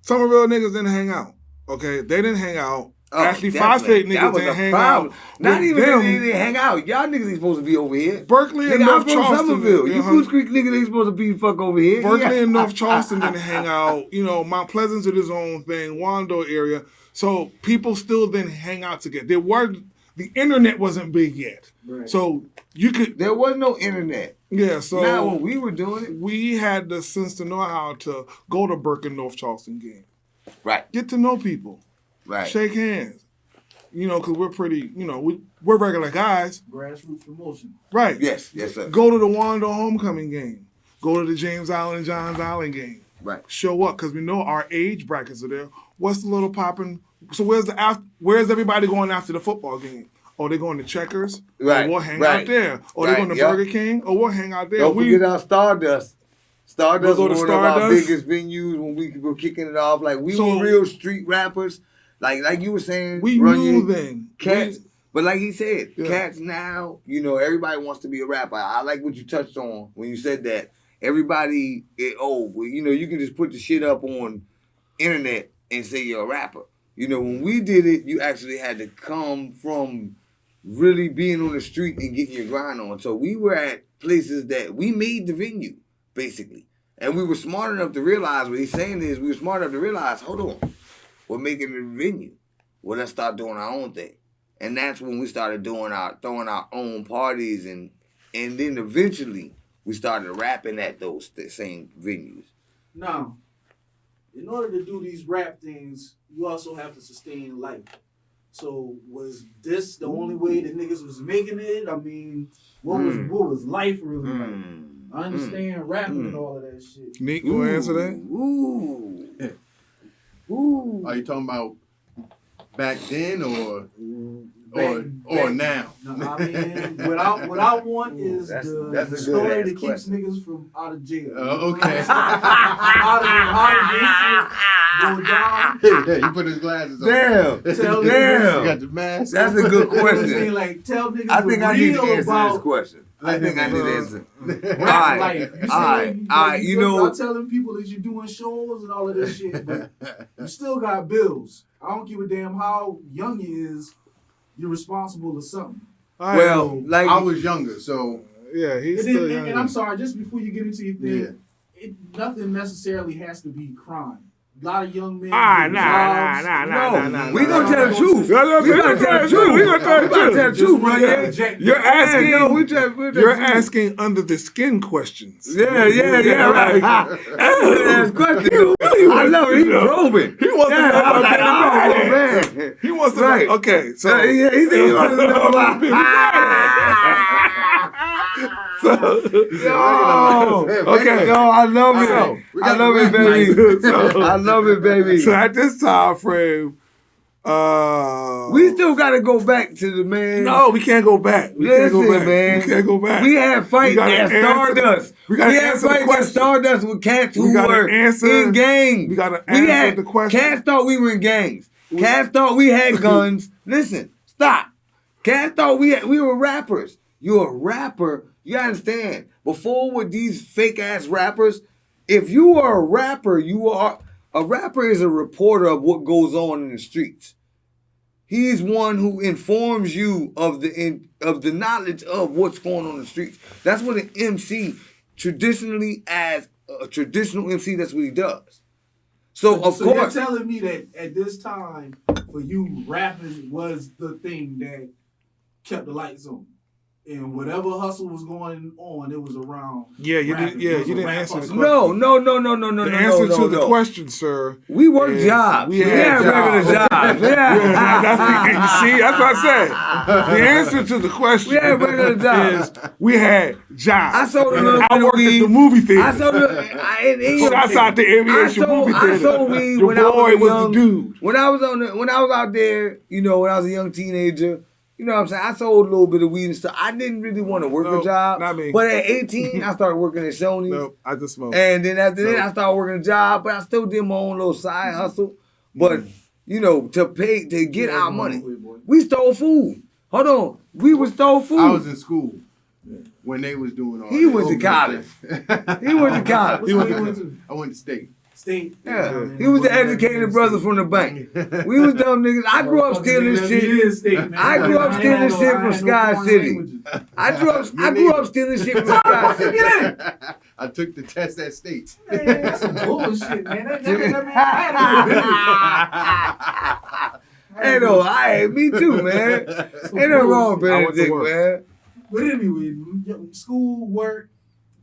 Somerville niggas didn't hang out. Okay, they didn't hang out. Ashley Phosphate niggas didn't hang out. Not even them. They didn't hang out. Y'all niggas ain't supposed to be over here. Berkeley and North Charleston. Somerville. You Goose Creek niggas ain't supposed to be fuck over here. Berkeley and North Charleston didn't hang out. Mount Pleasant's did his own thing. Wando area. So people still didn't hang out together. The internet wasn't big yet. Right. So you could. There was no internet. Yeah, so now when we were doing it, we had the sense to know how to go to Berkeley North Charleston game. Right. Get to know people. Right. Shake hands. Because we're pretty, we're regular guys. Grassroots promotion. Right. Yes, sir. Go to the Wando homecoming game. Go to the James Island and Johns Island game. Right. Show up, because we know our age brackets are there. What's the little popping? So where's everybody going after the football game? Oh, they're going to Checkers? Right. Or we'll hang out there. Or they're going to Burger King? Or we'll hang out there. Don't forget our Stardust. Stardust was one of our biggest venues when we were kicking it off. Like, we were real street rappers. Like you were saying, we knew then. Cats, but like he said, cats now, everybody wants to be a rapper. I like what you touched on when you said that. Everybody, you can just put the shit up on internet and say you're a rapper. When we did it, you actually had to come from really being on the street and getting your grind on. So we were at places that we made the venue, basically. And we were smart enough to realize, what he's saying is, we were smart enough to realize, hold on. We're making it a venue. Well, let's start doing our own thing. And that's when we started throwing our own parties, and then eventually we started rapping at those same venues. Now, in order to do these rap things, you also have to sustain life. So was this the only way that niggas was making it? I mean, what was life really like? I understand rapping and all of that shit. Nick, you want to answer that? Ooh. Are you talking about back then or now? No, I mean, what I want is the story that keeps niggas from out of jail. Okay. How did this shit go down? Yeah, you put his glasses on. Damn. You got the mask. That's a good question. Like, tell niggas I think I need to answer about this question. I think I need to answer. rap life. You know, I'm telling people that you're doing shows and all of this shit, but you still got bills. I don't give a damn how young you is. You're responsible for something. Well, like I was younger, so yeah, he's still young. And I'm sorry, just before you get into your thing, nothing necessarily has to be crime. A lot of young men. No. We gonna tell the truth. We gonna tell the truth. We gonna tell the truth, bro. You're asking. You're asking under the skin questions. Yeah. Right. Ask questions. I know he's probing. He wants to know about man. He wants to know. Okay, so he said he wants to know about. Okay. Yo, I love it. I love it, baby. I love it, baby. So at this time frame, we still got to go back to the man. No, we can't go back. Listen, man. We can't go back. We had fights at Stardust. We had fights at Stardust with cats who were in gangs. We got to answer the question. Cats thought we were in gangs. Cats thought we had guns. Listen, Stop. Cat thought we were rappers. You're a rapper. You understand? Before with these fake ass rappers, if you are a rapper, a rapper is a reporter of what goes on in the streets. He's one who informs you of the knowledge of what's going on in the streets. That's what an MC traditionally, as a traditional MC, that's what he does. So of course, you're telling me that at this time for you, rapping was the thing that kept the lights on. And whatever hustle was going on, it was around. Yeah, you rapping. didn't. You didn't answer the question. No. The answer to the question, sir. We worked jobs. We had regular jobs. You see, that's what I said. The answer to the question We had regular jobs. is we had jobs. I sold a little bit I of worked weed. at the movie theater. I sold Shouts out to Aviation Movie Theater. I sold weed Your when I boy was was young. the dude. When I was out there, when I was a young teenager, you know what I'm saying? I sold a little bit of weed and stuff. I didn't really want to work a job. Not me. But at 18, I started working at Sony. No, I just smoked. And then after that, I started working a job, but I still did my own little side hustle. But, to get our money, we stole food. Hold on. We would stole food. I was in school when they was doing all He that. went to college. He went to college. I went to state. State. Yeah, he was the educated brother from the bank. We was dumb niggas. I grew up stealing shit. I grew up stealing shit from Sky City. I grew up stealing shit from Sky City. I took the test at state. Man, that's some bullshit, man. Hey, no, me too, man. Ain't nothing wrong, Benedict, man. But anyway, school, work.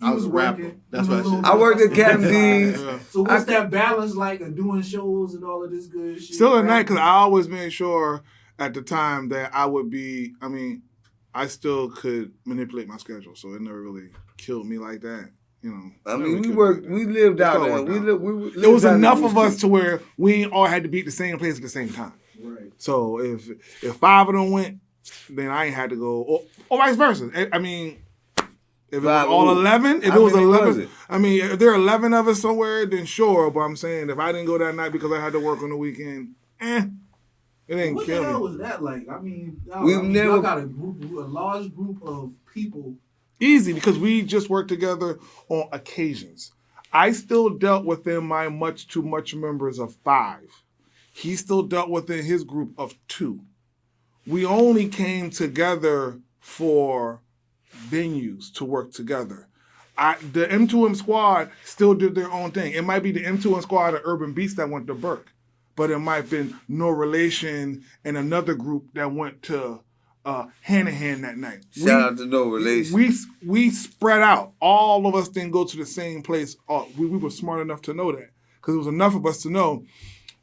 I was a rapper. That's what I said. I worked at Captain D's. So what's that balance like of doing shows and all of this good shit? Still at night, because I always made sure at the time that I still could manipulate my schedule, so it never really killed me like that. We lived out there. There was enough of us to where we all had to be at the same place at the same time. Right. So if 5 of them went, then I ain't had to go, or vice versa. If it was all 11, if there are 11 of us somewhere, then sure. But I'm saying if I didn't go that night because I had to work on the weekend, it didn't what kill the hell me. was that like? Y'all got a large group of people. Easy, because we just worked together on occasions. I still dealt within my much too much members of 5. He still dealt within his group of 2. We only came together for venues to work together. The M2M squad still did their own thing. It might be the M2M squad of Urban Beats that went to Burke, but it might have been No Relation and another group that went to Hanahan that night. Shout out to No Relation. We spread out. All of us didn't go to the same place. We were smart enough to know that, because there was enough of us to know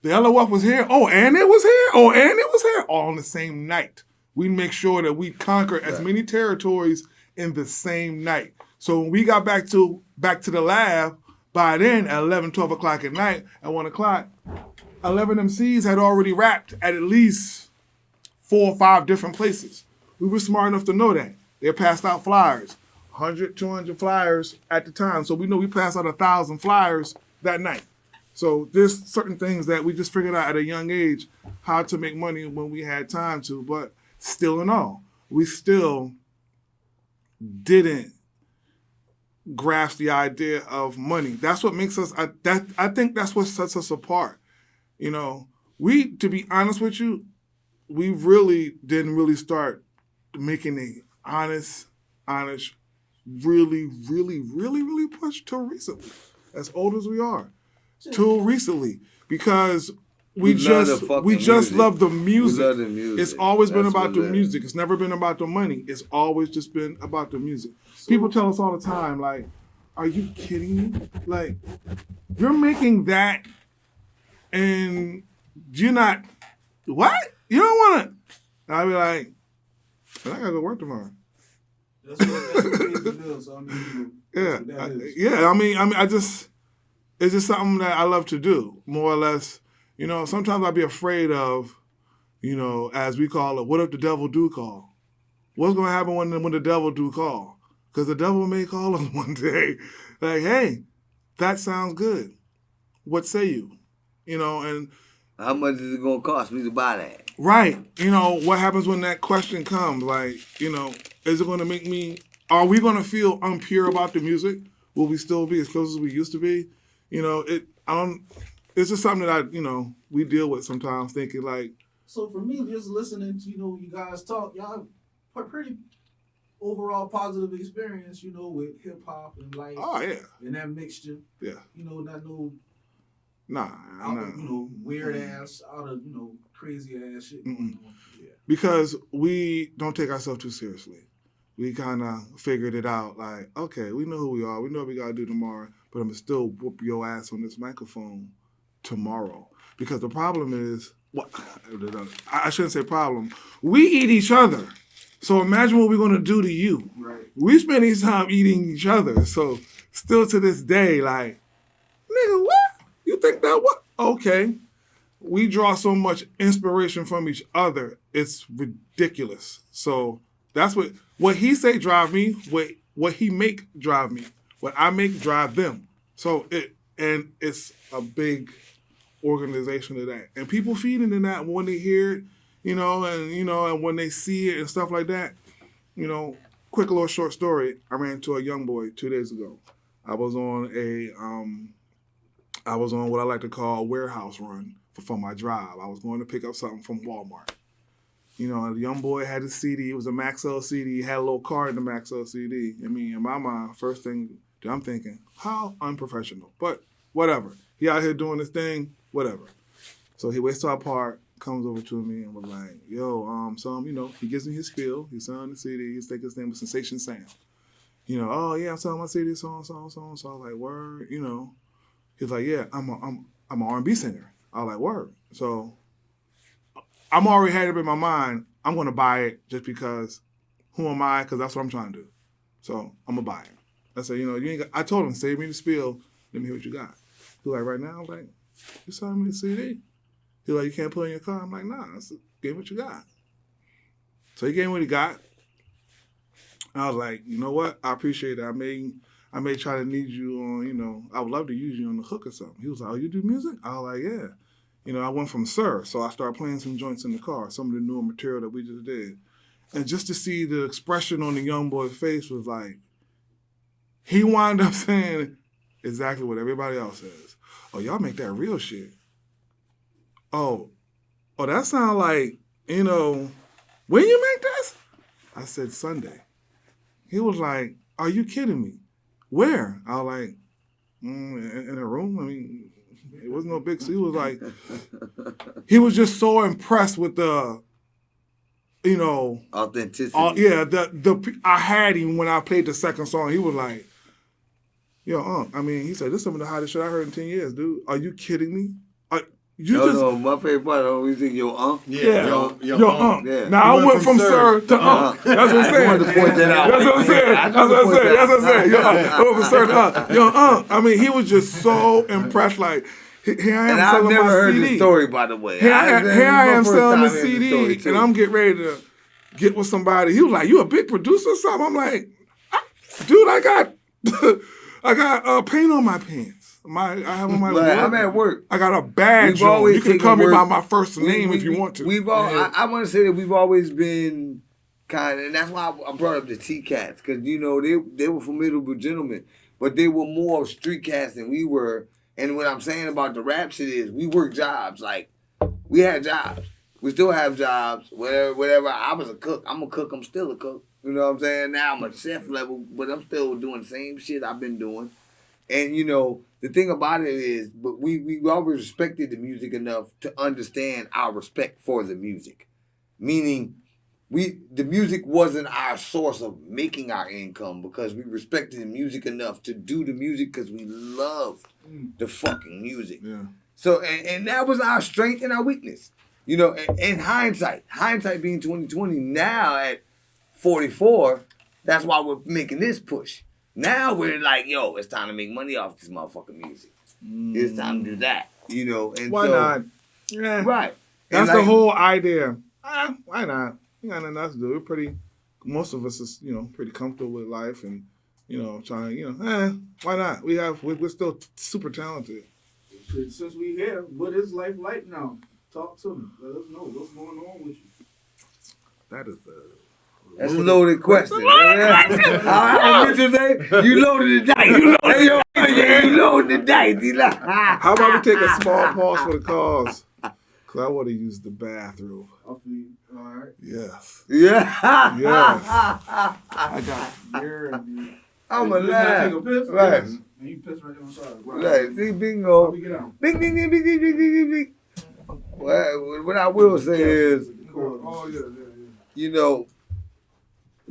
the LOF was here. Oh, and it was here. Oh, and it was here. All on the same night. We make sure that we conquer as many territories in the same night. So when we got back to the lab, by then at 11, 12 o'clock at night, at 1 o'clock, 11 MCs had already rapped at least 4 or 5 different places. We were smart enough to know that. They passed out flyers, 100, 200 flyers at the time. So we know we passed out 1,000 flyers that night. So there's certain things that we just figured out at a young age how to make money when we had time to, but still in all, we still didn't grasp the idea of money. That's what makes us, I think that's what sets us apart. To be honest with you, we really didn't really start making a honest, really push till recently. As old as we are, till recently, because we just love the music. We love the music. It's always been That's about the what it is. music. It's never been about the money. It's always just been about the music. People tell us all the time, like, are you kidding me? Like, you're making that and you're not, what? You don't want to. I'll be like, but I got to go work tomorrow. That's what it is. So, It's just something that I love to do, more or less. Sometimes I'd be afraid of, as we call it, what if the devil do call? What's going to happen when the devil do call? Because the devil may call us one day, like, hey, that sounds good. What say you? And How much is it gonna cost me to buy that? Right. You know, what happens when that question comes? Like, you know, is it going to make me, are we going to feel impure about the music? Will we still be as close as we used to be? You know, it's just something that we deal with sometimes, thinking like. So for me, just listening to, you guys talk, y'all pretty overall positive experience, with hip hop and life. Oh, yeah. And that mixture. Yeah. Not no Nah, weird ass, out of, crazy ass shit going on. Yeah. Because we don't take ourselves too seriously. We kind of figured it out. Like, okay, we know who we are. We know what we got to do tomorrow. But I'm going to still whoop your ass on this microphone tomorrow. Because the problem is, I shouldn't say problem. We eat each other. So imagine what we're going to do to you. Right. We spend each time eating each other. So still to this day, like, nigga, what? You think that what? Okay. We draw so much inspiration from each other. It's ridiculous. So that's what he say drive me. What he make drive me. What I make drive them. So it's a big organization of that. And people feed into that when they hear it, and when they see it and stuff like that. Quick little short story. I ran into a young boy 2 days ago. I was on what I like to call a warehouse run for my drive. I was going to pick up something from Walmart. The young boy had a CD. It was a Maxell CD. He had a little card in the Maxell CD. I mean, in my mind, first thing that I'm thinking, how unprofessional. But whatever. He out here doing his thing, whatever. So he waits till I park, comes over to me and was like, yo, he gives me his spiel. He's selling the CD. He's taking his name was Sensation Sam. Oh yeah, I'm selling my CD, so on. So I was like, word, He's like, yeah, I'm an R&B singer. I was like, word. So I'm already had it in my mind. I'm going to buy it just because who am I? Because that's what I'm trying to do. So I'm going to buy it. I said, you ain't got, I told him, save me the spiel. Let me hear what you got. He like, right now? I'm like, you selling me the CD? He like, you can't put it in your car? I'm like, nah. I said, give me what you got. So he gave me what he got. And I was like, you know what? I appreciate it. I may try to need you on, I would love to use you on the hook or something. He was like, oh, you do music? I was like, yeah. I went from Sir, so I started playing some joints in the car, some of the newer material that we just did. And just to see the expression on the young boy's face was like, he wound up saying exactly what everybody else says. Oh, y'all make that real shit. Oh, that sound like, when you make this? I said, Sunday. He was like, are you kidding me? Where? I was like, in a room. I mean, it wasn't no big. So he was like, he was just so impressed with the, authenticity. I had him when I played the second song. He was like, yo, he said, this is some of the hottest shit I heard in 10 years, dude. Are you kidding me? No, my favorite part, I always think your Yeah. Yeah. Now I went from Sir to That's what I'm saying. I wanted to point that out. That's what I'm saying. That's what I'm saying. I went from Sir to He was just so impressed. Like, here I am and I've selling never my heard CD. the story, by the way. Here I am selling the CD, CD, and I'm getting ready to get with somebody. He was like, you a big producer or something? I'm like, dude, I got paint on my pants. I have on my work. I'm at work. I got a badge on. You can call me by my first name if you want to. I want to say that we've always been kind of, and that's why I brought up the T-Cats, because, they were formidable gentlemen, but they were more street cats than we were. And what I'm saying about the rap shit is we work jobs. Like, we had jobs. We still have jobs. Whatever. I was a cook. I'm a cook. I'm still a cook. You know what I'm saying? Now I'm a chef level, but I'm still doing the same shit I've been doing. And, the thing about it is, but we always respected the music enough to understand our respect for the music. Meaning, the music wasn't our source of making our income, because we respected the music enough to do the music because we loved the fucking music. Yeah. So, and that was our strength and our weakness. In hindsight being 2020, now at 44, that's why we're making this push. Now we're like, yo, it's time to make money off this motherfucking music. It's time to do that, And why not? Yeah. Right. That's the whole idea. Why not? You got nothing else to do. Most of us is, pretty comfortable with life and, trying, why not? We're still super talented. Since we here, what is life like now? Talk to me. Let us know what's going on with you. That is That's a loaded question. How Mitchell say? You loaded the dice. You loaded the dice. How about we take a small pause for the cause? Because I want to use the bathroom. I'll feel you. All right. Yes. Yeah. Yes. I got Yeah. I'm You a gotta laugh. take a piss? Right. And you piss right on the side. Right. See, How bingo. we get out? Bing, ding, ding, ding, ding, ding, ding, ding. Well, what I will say is, Oh, yeah. you know,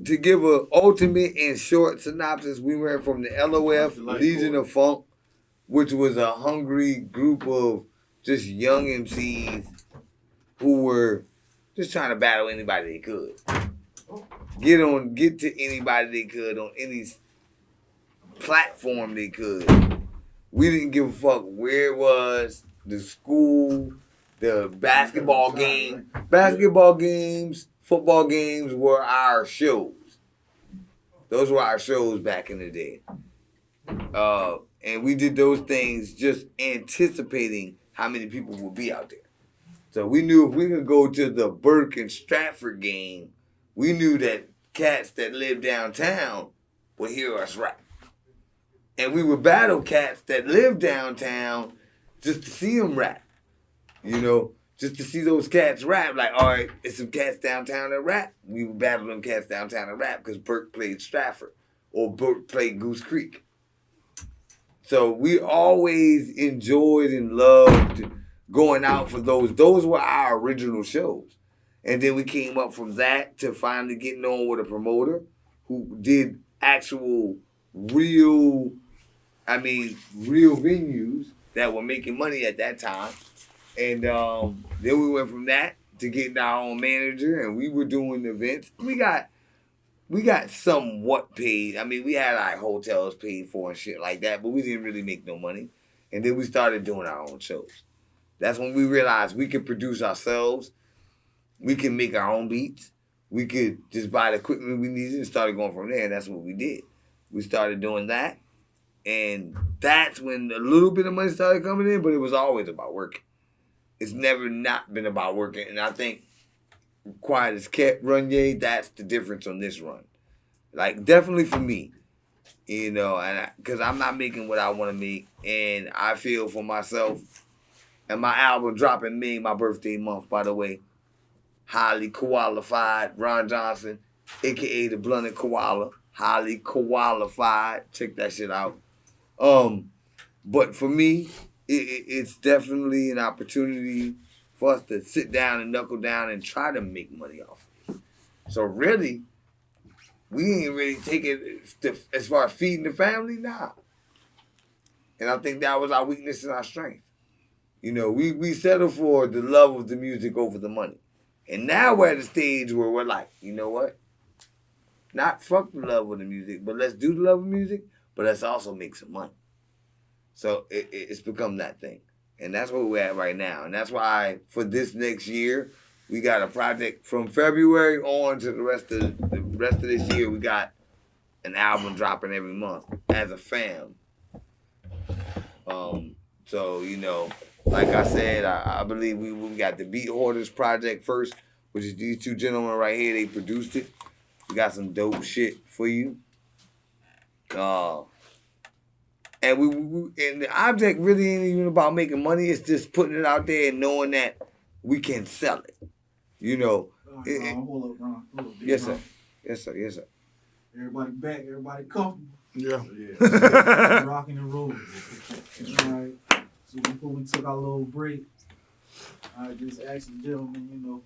to give an ultimate and short synopsis, we went from the LOF, Legion of Funk, which was a hungry group of just young MCs who were just trying to battle anybody they could. Get to anybody they could on any platform they could. We didn't give a fuck where it was, the school, the basketball game. Basketball games, football games were our shows. Those were our shows back in the day. And we did those things just anticipating how many people would be out there. So we knew if we could go to the Burke and Stratford game, we knew that cats that lived downtown would hear us rap. And we would battle cats that lived downtown just to see them rap. You know, just to see those cats rap. Like, all right, it's some cats downtown that rap. We would battle them cats downtown that rap because Burke played Stratford or Burke played Goose Creek. So we always enjoyed and loved going out for those. Those were our original shows. And then we came up from that to finally getting on with a promoter who did actual real venues that were making money at that time. And then we went from that to getting our own manager, and we were doing events. We got somewhat paid. I mean, we had like hotels paid for and shit like that, but we didn't really make no money. And then we started doing our own shows. That's when we realized we could produce ourselves. We can make our own beats. We could just buy the equipment we needed and started going from there. And that's what we did. We started doing that. And that's when a little bit of money started coming in, but it was always about working. It's never not been about working. And I think Quiet as Kept run, that's the difference on this run. Like, definitely for me, you know, and because I'm not making what I want to make. And I feel for myself, and my album dropping May, my birthday month, by the way. Highly qualified, Ron Johnson, a.k.a. the Blunted Koala. Highly qualified. Check that shit out. But for me, it's definitely an opportunity for us to sit down and knuckle down and try to make money off it. So really, we ain't really take it as far as feeding the family, nah. And I think that was our weakness and our strength. You know, we settle for the love of the music over the money. And now we're at a stage where we're like, you know what? Not fuck the love of the music, but let's do the love of music, but let's also make some money. So it's become that thing. And that's where we're at right now. And that's why for this next year, we got a project from February on to the rest of this year. We got an album dropping every month as a fam. So, you know, like I said, I believe we got the Beat Hoarders project first, which is these two gentlemen right here. They produced it. We got some dope shit for you. And and the object really ain't even about making money. It's just putting it out there and knowing that we can sell it. You know. Hold up, Ron. Yes, sir. Yes, sir. Yes, sir. Everybody back. Everybody comfortable. Yeah. Rocking and rolling. All right. So before we took our little break, I just asked the gentlemen, you know,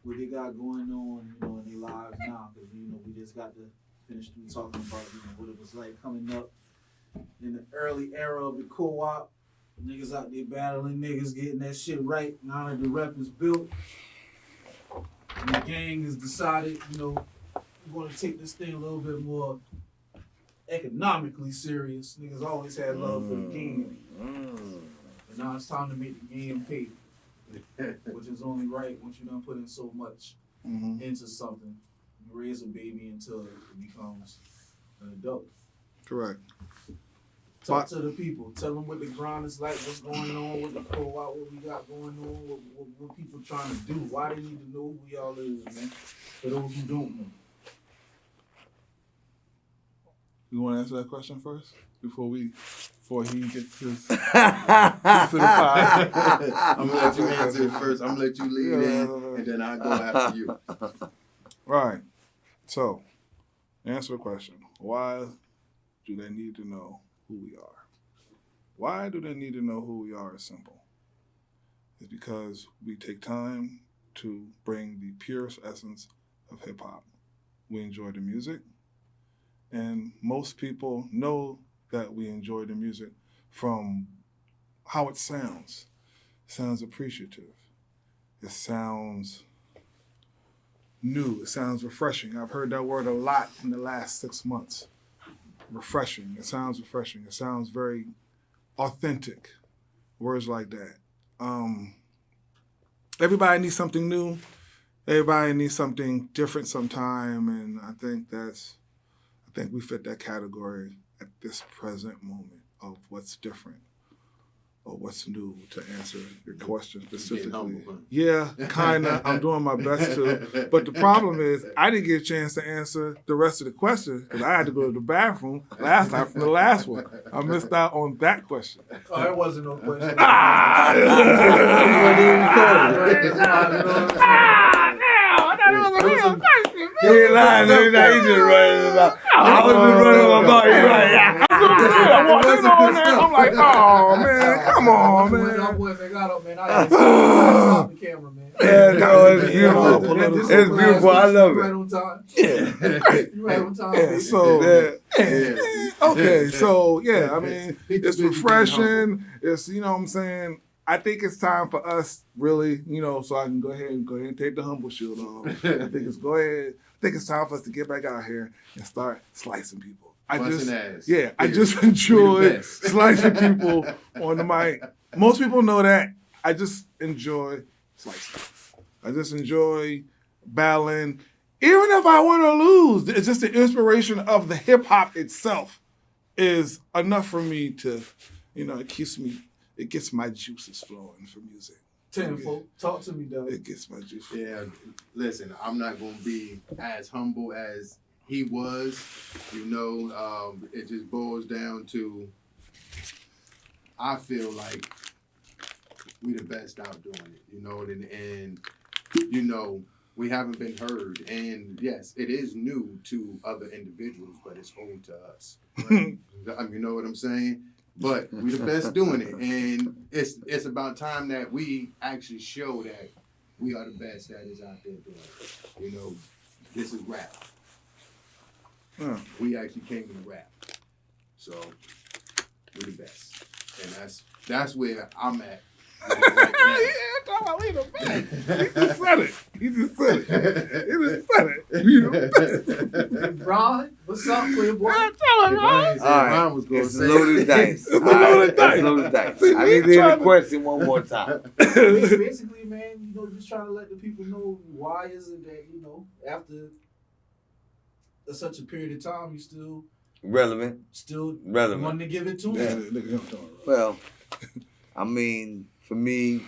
what they got going on, you know, in their lives now. Because, you know, we just got to finish talking about, you know, what it was like coming up in the early era of the co-op. Niggas out there battling, niggas getting that shit right. Now that the rep is built, and the gang has decided, you know, we're going to take this thing a little bit more economically serious. Niggas always had love for the game. But now it's time to make the game pay. Which is only right once you done put in so much into something. You raise a baby until it becomes an adult. Correct. Talk to the people. Tell them what the grind is like, what's going on, what the co-op, what we got going on, what people trying to do. Why they need to know who we all is, man. For those who don't know. You want to answer that question first before he gets his to the pie? I'm gonna let you answer it first. I'm gonna let you lead in, and then I'll go after you. Right. So, answer the question. Why do they need to know who we are? Why do they need to know who we are is simple. It's because we take time to bring the purest essence of hip-hop. We enjoy the music, and most people know that we enjoy the music from how it sounds. It sounds appreciative. It sounds new. It sounds refreshing. I've heard that word a lot in the last 6 months. Refreshing. It sounds refreshing. It sounds very authentic. Words like that. Everybody needs something new. Everybody needs something different sometime, and I think we fit that category at this present moment of what's different or what's new, to answer your question specifically. Humble, huh? Yeah, kinda. I'm doing my best to. But the problem is, I didn't get a chance to answer the rest of the questions because I had to go to the bathroom last time from the last one. I missed out on that question. Oh, it wasn't no question. He ain't lying, no, he just running about. I was just running my mouth. He right, yeah. I'm like, oh man, come on, When man. that boy got up, man, I had to stop the camera, man. Yeah, no, it's beautiful. It's beautiful. I love You right it. on time. Yeah. You right on time, Yeah, baby. so Yeah. okay, so yeah, I mean, it's refreshing. It's, you know what I'm saying. I think it's time for us, really, you know, so I can go ahead and take the humble shield off. I think it's time for us to get back out here and start slicing people. I just enjoy slicing people on the mic. Most people know that. I just enjoy slicing. I just enjoy battling. Even if I want to lose, it's just the inspiration of the hip hop itself is enough for me to, you know, it gets my juices flowing for music. Tenfold. Talk to me, dog. It gets my juices flowing. Yeah, listen, I'm not gonna be as humble as he was. You know, it just boils down to, I feel like we the best out doing it. You know, and you know, we haven't been heard. And yes, it is new to other individuals, but it's old to us. Right? I mean, you know what I'm saying? But we the best doing it, and it's about time that we actually show that we are the best that is out there doing it. You know, this is rap. We actually came to rap, so we the best, and that's where I'm at. Right now. He just said it. He just said it. You know? Ron, what's up, Playboy? Alright, Was going it's loaded dice. It's loaded dice. It's loaded dice. See, I we need to hear trying the to- question one more time. Basically, man, you know, just trying to let the people know why is it that, you know, after such a period of time, you still Relevant. Relevant. wanting to give it to Yeah, him. nigga, I'm talking about. Well, I mean, for me,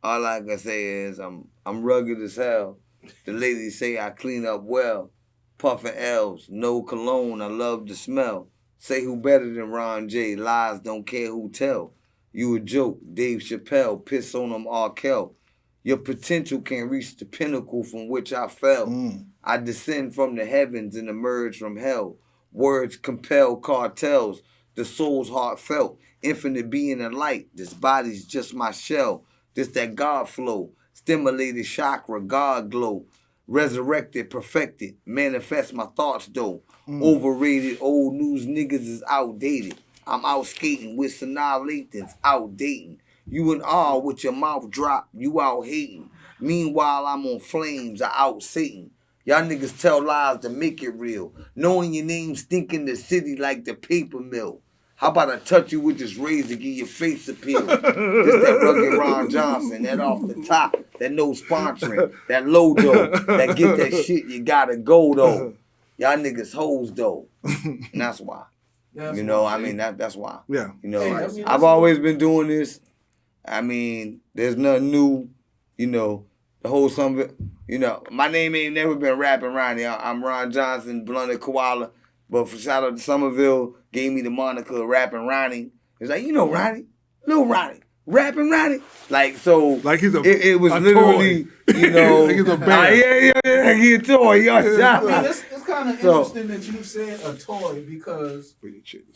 all I can say is I'm rugged as hell. The ladies say I clean up well. Puffin' L's, no cologne, I love the smell. Say who better than Ron J, lies don't care who tell. You a joke, Dave Chappelle, piss on them R. Kell. Your potential can reach the pinnacle from which I fell. I descend from the heavens and emerge from hell. Words compel cartels, the soul's heartfelt. Infinite being and light, this body's just my shell. This that God flow, stimulated chakra, God glow. Resurrected, perfected, manifest my thoughts though. Overrated, old news niggas is outdated. I'm out skating with Sanaa Lathan's outdating. You in awe with your mouth dropped, you out hating. Meanwhile, I'm on flames, I out Satan. Y'all niggas tell lies to make it real. Knowing your name stink in the city like the paper mill. How about I touch you with this razor, give your face appeal? Just that rugged Ron Johnson, that off the top, that no sponsoring, that low dough, that get that shit, you gotta go though. Y'all niggas hoes though. And that's why. That's You know, what I'm I mean saying. that's why. Yeah. You know, Hey, I like, mean, I've that's- always been doing this. I mean, there's nothing new. You know, the whole some of it. You know, my name ain't never been Rapping Ronnie. I'm Ron Johnson, Blunted Koala. But for shout out to Somerville, gave me the moniker Rapping Ronnie. It's like, you know, Ronnie, little Ronnie, Rapping Ronnie. Like, so Like he's it was a literally, toy. you know, Like he's a bear. yeah, like he's a toy. I mean, Yeah. it's kind of So- interesting that you said a toy because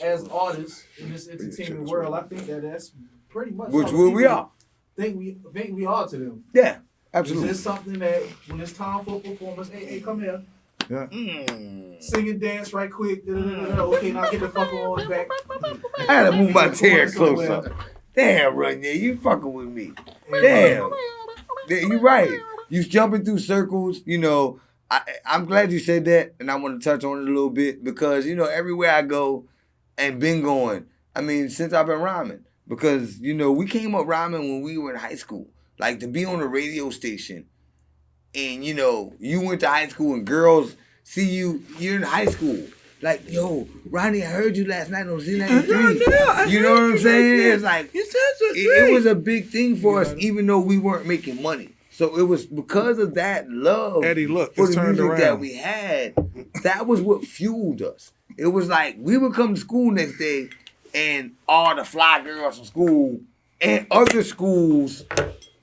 as artists in this entertainment world, I think that's pretty much Which how where we people are. think we are to them. Yeah, Is absolutely. this something that when it's time for performance, hey, come here, sing and dance right quick. Okay, now get the fuck on back. I had to move my chair Somewhere. closer. Damn, Runier, you fucking with me. Damn. You right. You jumping through circles, you know. I'm glad you said that, and I want to touch on it a little bit because, you know, everywhere I go and been going, I mean, since I've been rhyming. Because, you know, we came up rhyming when we were in high school. Like, to be on a radio station and, you know, you went to high school and girls see you're in high school. Like, yo, Ronnie, I heard you last night on Z93. You know what I'm saying? It's like, it was a big thing for us, even though we weren't making money. So it was because of that love Eddie, look, for it's the turned music that around. we had. That was what fueled us. It was like we would come to school next day and all the fly girls from school and other schools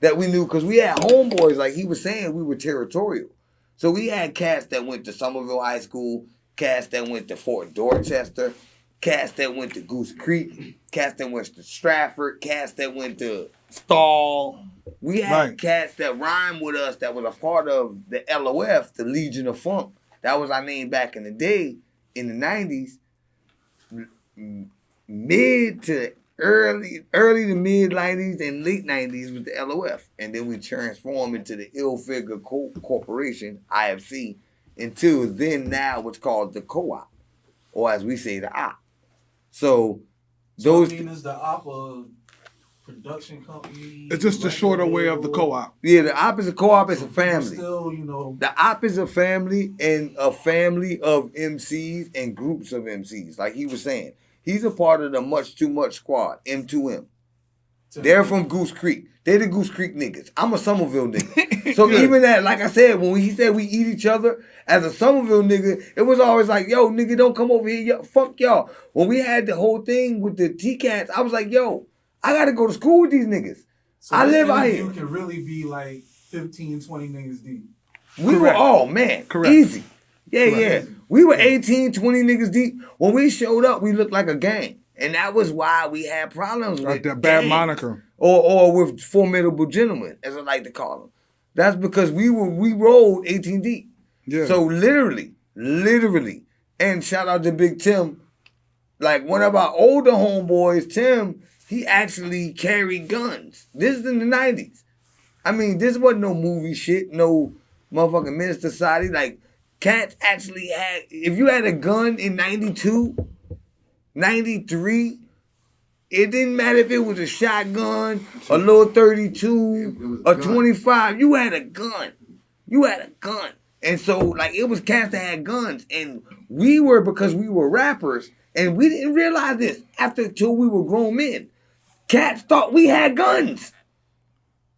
that we knew, because we had homeboys, like he was saying, we were territorial. So we had cats that went to Somerville High School, cats that went to Fort Dorchester, cats that went to Goose Creek, cats that went to Stratford, cats that went to Stall. We had Right. cats that rhymed with us that was a part of the LOF, the Legion of Funk. That was our name back in the day, in the 90s. Mid to early to mid 90s and late 90s was the LOF. And then we transformed into the Ill Figure Corporation, IFC, until then now what's called the Co-op, or as we say, the OP. So So those, I mean, is the opera production company? It's just a shorter way of the co-op. yeah, the OP is a co-op, it's a family. Still, you know, The OP is a family and a family of MCs and groups of MCs. Like he was saying, he's a part of the Much Too Much squad, M2M. They're from Goose Creek. They're the Goose Creek niggas. I'm a Somerville nigga. So even that, like I said, when he said we eat each other, as a Somerville nigga, it was always like, yo, nigga, don't come over here. Yo, fuck y'all. When we had the whole thing with the T-Cats, I was like, yo, I got to go to school with these niggas. so I this live out interview here. can really be like 15, 20 niggas deep. We Correct. were, oh man, Correct. easy. Yeah, Correct. yeah. We were 18, 20 niggas deep. When we showed up, we looked like a gang. And that was why we had problems Like with that bad gangs. moniker. Or with formidable gentlemen, as I like to call them. That's because we rolled 18 deep. Yeah. So literally, and shout out to Big Tim, like one of our older homeboys, Tim, he actually carried guns. This is in the 90s. I mean, this wasn't no movie shit, no motherfucking Menace to Society. Like, cats actually had, if you had a gun in 92, 93, it didn't matter if it was a shotgun, a little 32, It was a a gun. 25. You had a gun. You had a gun. And so, like, it was cats that had guns. And we were, because we were rappers, and we didn't realize this till we were grown men. Cats thought we had guns.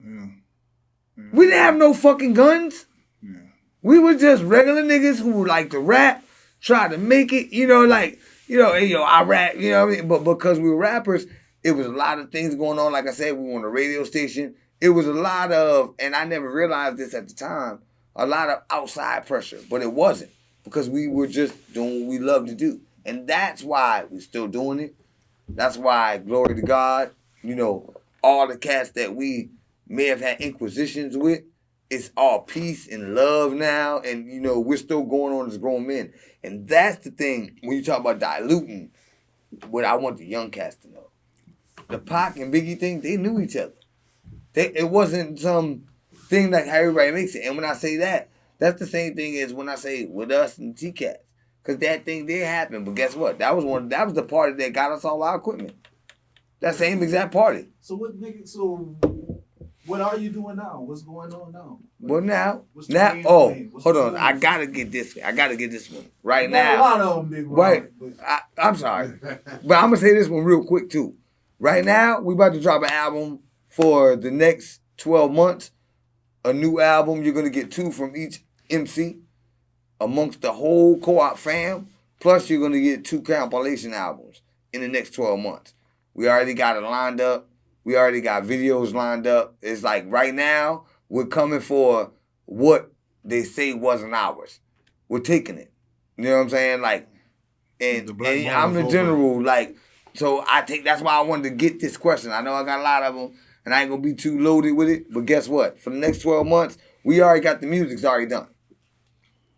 Yeah. We didn't have no fucking guns. Yeah. We were just regular niggas who like to rap, try to make it, you know, like, hey, I rap, you know what I mean? But because we were rappers, it was a lot of things going on. Like I said, we were on a radio station. It was a lot of, and I never realized this at the time, a lot of outside pressure. But it wasn't, because we were just doing what we love to do. And that's why we're still doing it. That's why, glory to God, all the cats that we may have had inquisitions with, it's all peace and love now. And, we're still going on as grown men. And that's the thing, when you talk about diluting, what I want the young cats to know. The Pac and Biggie thing, they knew each other. It wasn't some thing like how everybody makes it. And when I say that, that's the same thing as when I say with us and T-Cats. Because that thing did happen. But guess what? That was the party that got us all our equipment. That same exact party. So what What are you doing now? What's going on now? Well, now, What's the now, game oh, plan? What's hold the on. I move? gotta get this. I gotta get this one right You got a now. lot of them, big Right. Ron, but I'm sorry, but I'm gonna say this one real quick too. Right now, we about to drop an album for the next 12 months. A new album. You're gonna get 2 from each MC amongst the whole Co.Op fam. Plus, you're gonna get 2 compilation albums in the next 12 months. We already got it lined up. We already got videos lined up. It's like right now, we're coming for what they say wasn't ours. We're taking it. You know what I'm saying? Like, and The black ball I'm is the over. general, like, so that's why I wanted to get this question. I know I got a lot of them, and I ain't gonna be too loaded with it, but guess what? For the next 12 months, we already got the music's already done.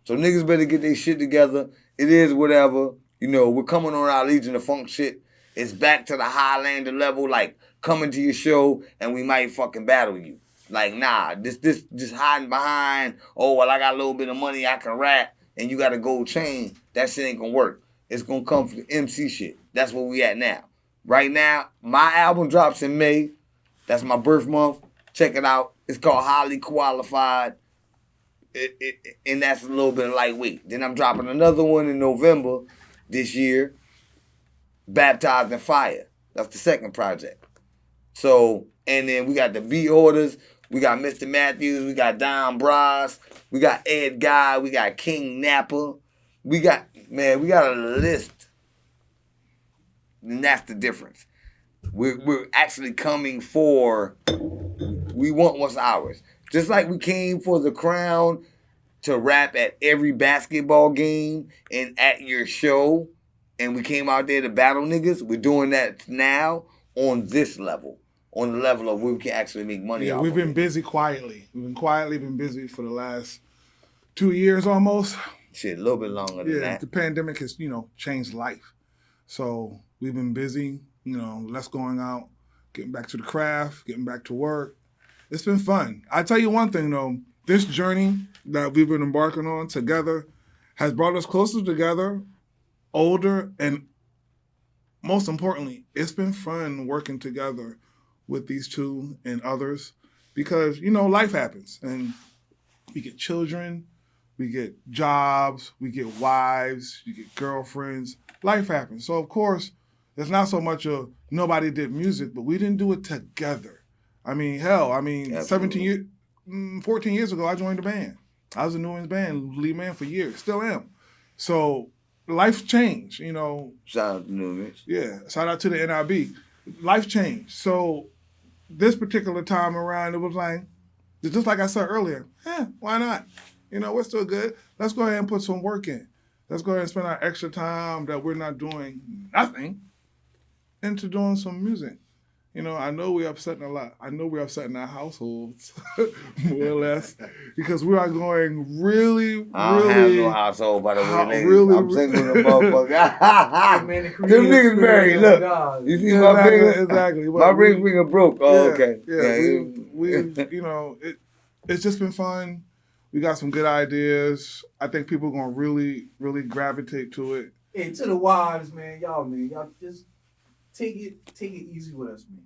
So niggas better get their shit together. It is whatever. You know, we're coming on our Legion of Funk shit. It's back to the Highlander level, like coming to your show and we might fucking battle you. Like, nah, this just hiding behind, oh, well, I got a little bit of money, I can rap, and you got a gold chain. That shit ain't gonna work. It's gonna come from MC shit. That's where we at now. Right now, my album drops in May. That's my birth month. Check it out. It's called Highly Qualified. And that's a little bit of lightweight. Then I'm dropping another one in November this year. Baptized in Fire. That's the second project. So, and then we got the B Orders. We got Mr. Matthews. We got Don Bras. We got Ed Guy. We got King Napper. We got a list. And that's the difference. We're actually coming for, we want what's ours. Just like we came for the crown to rap at every basketball game and at your show, and we came out there to battle niggas, we're doing that now on this level. On the level of where we can actually make money Yeah, off we've of been it. busy quietly. We've been quietly busy for the last 2 years almost. Shit, a little bit longer than Yeah, that. the pandemic has, changed life. So we've been busy, less going out, getting back to the craft, getting back to work. It's been fun. I tell you one thing though, this journey that we've been embarking on together has brought us closer together, older, and most importantly, it's been fun working together with these two and others because, life happens and we get children, we get jobs, we get wives, you get girlfriends. Life happens. So, of course, it's not so much of nobody did music, but we didn't do it together. I mean, hell, Absolutely. 14 years ago, I joined a band. I was in New Orleans band, lead man for years, still am. So, life changed, Shout out to New Orleans. Yeah, shout out to the NIB. Life changed. So, this particular time around, it was like, just like I said earlier, why not? We're still good. Let's go ahead and put some work in. Let's go ahead and spend our extra time that we're not doing nothing into doing some music. I know we're upsetting a lot. I know we're upsetting our households, more or less, because we are going really, I don't have no household, by the way. Niggas. I'm single as a motherfucker. man, the Them creative niggas spirit married. of Look, God. you see my finger? Exactly. My ring finger broke. Oh, okay. Yeah, it's just been fun. We got some good ideas. I think people are gonna really, really gravitate to it. Hey, to the wives, man, y'all just take it easy with us, man.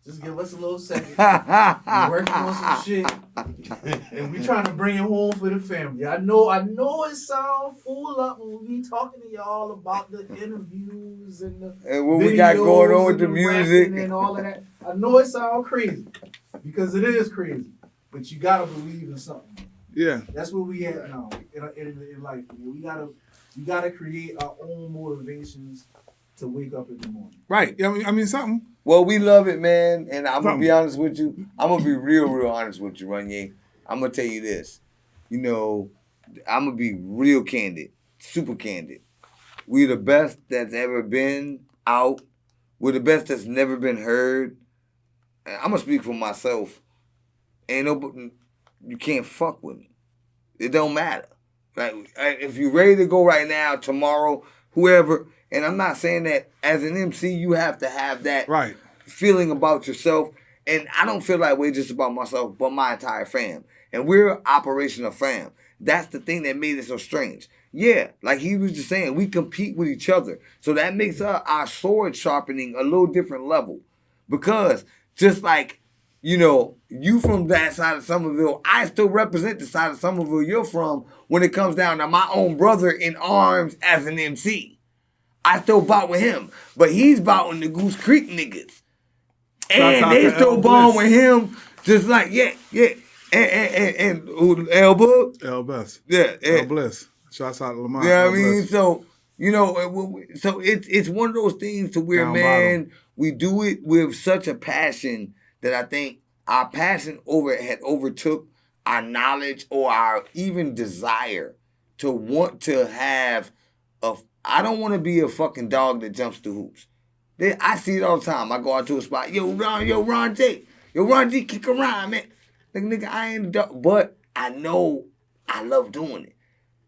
Just give us a little second. We're working on some shit, and we trying to bring it home for the family. I know it sounds full up when we be talking to y'all about the interviews and the And what we got going on videos with the and music. rapping and all of that. I know it sounds crazy because it is crazy, but you gotta believe in something. Yeah. That's where we at now in life. We gotta create our own motivations to wake up in the morning. Right. I mean something. Well, we love it, man. And I'm going to Something. be honest with you. I'm going to be real honest with you, Runye. I'm going to tell you this. I'm going to be real candid, super candid. We're the best that's ever been out. We're the best that's never been heard. And I'm going to speak for myself. You can't fuck with me. It don't matter. Like, if you're ready to go right now, tomorrow, whoever, and I'm not saying that as an MC, you have to have that Right. feeling about yourself. And I don't feel that way just about myself, but my entire fam. And we're Operation of Fam. That's the thing that made it so strange. Yeah, like he was just saying, we compete with each other. So that makes our sword sharpening a little different level. Because just like you know, you from that side of Somerville. I still represent the side of Somerville you're from when it comes down to my own brother in arms as an MC. I still bout with him, but he's bouting the Goose Creek niggas. Shouts out And they to still L bond Bliss. with him, just like, yeah. And who, L Book? L Bliss. Yeah. L Bliss. Shouts out to Lamont. You know L what I mean? Bliss. So, you know, so it's one of those things to where, Down man, bottom. we do it with such a passion that I think our passion had overtook our knowledge or our even desire to want to have I don't want to be a fucking dog that jumps through hoops. I see it all the time. I go out to a spot, Ron J, kick around, man. Like, nigga, I ain't a dog. But I know I love doing it.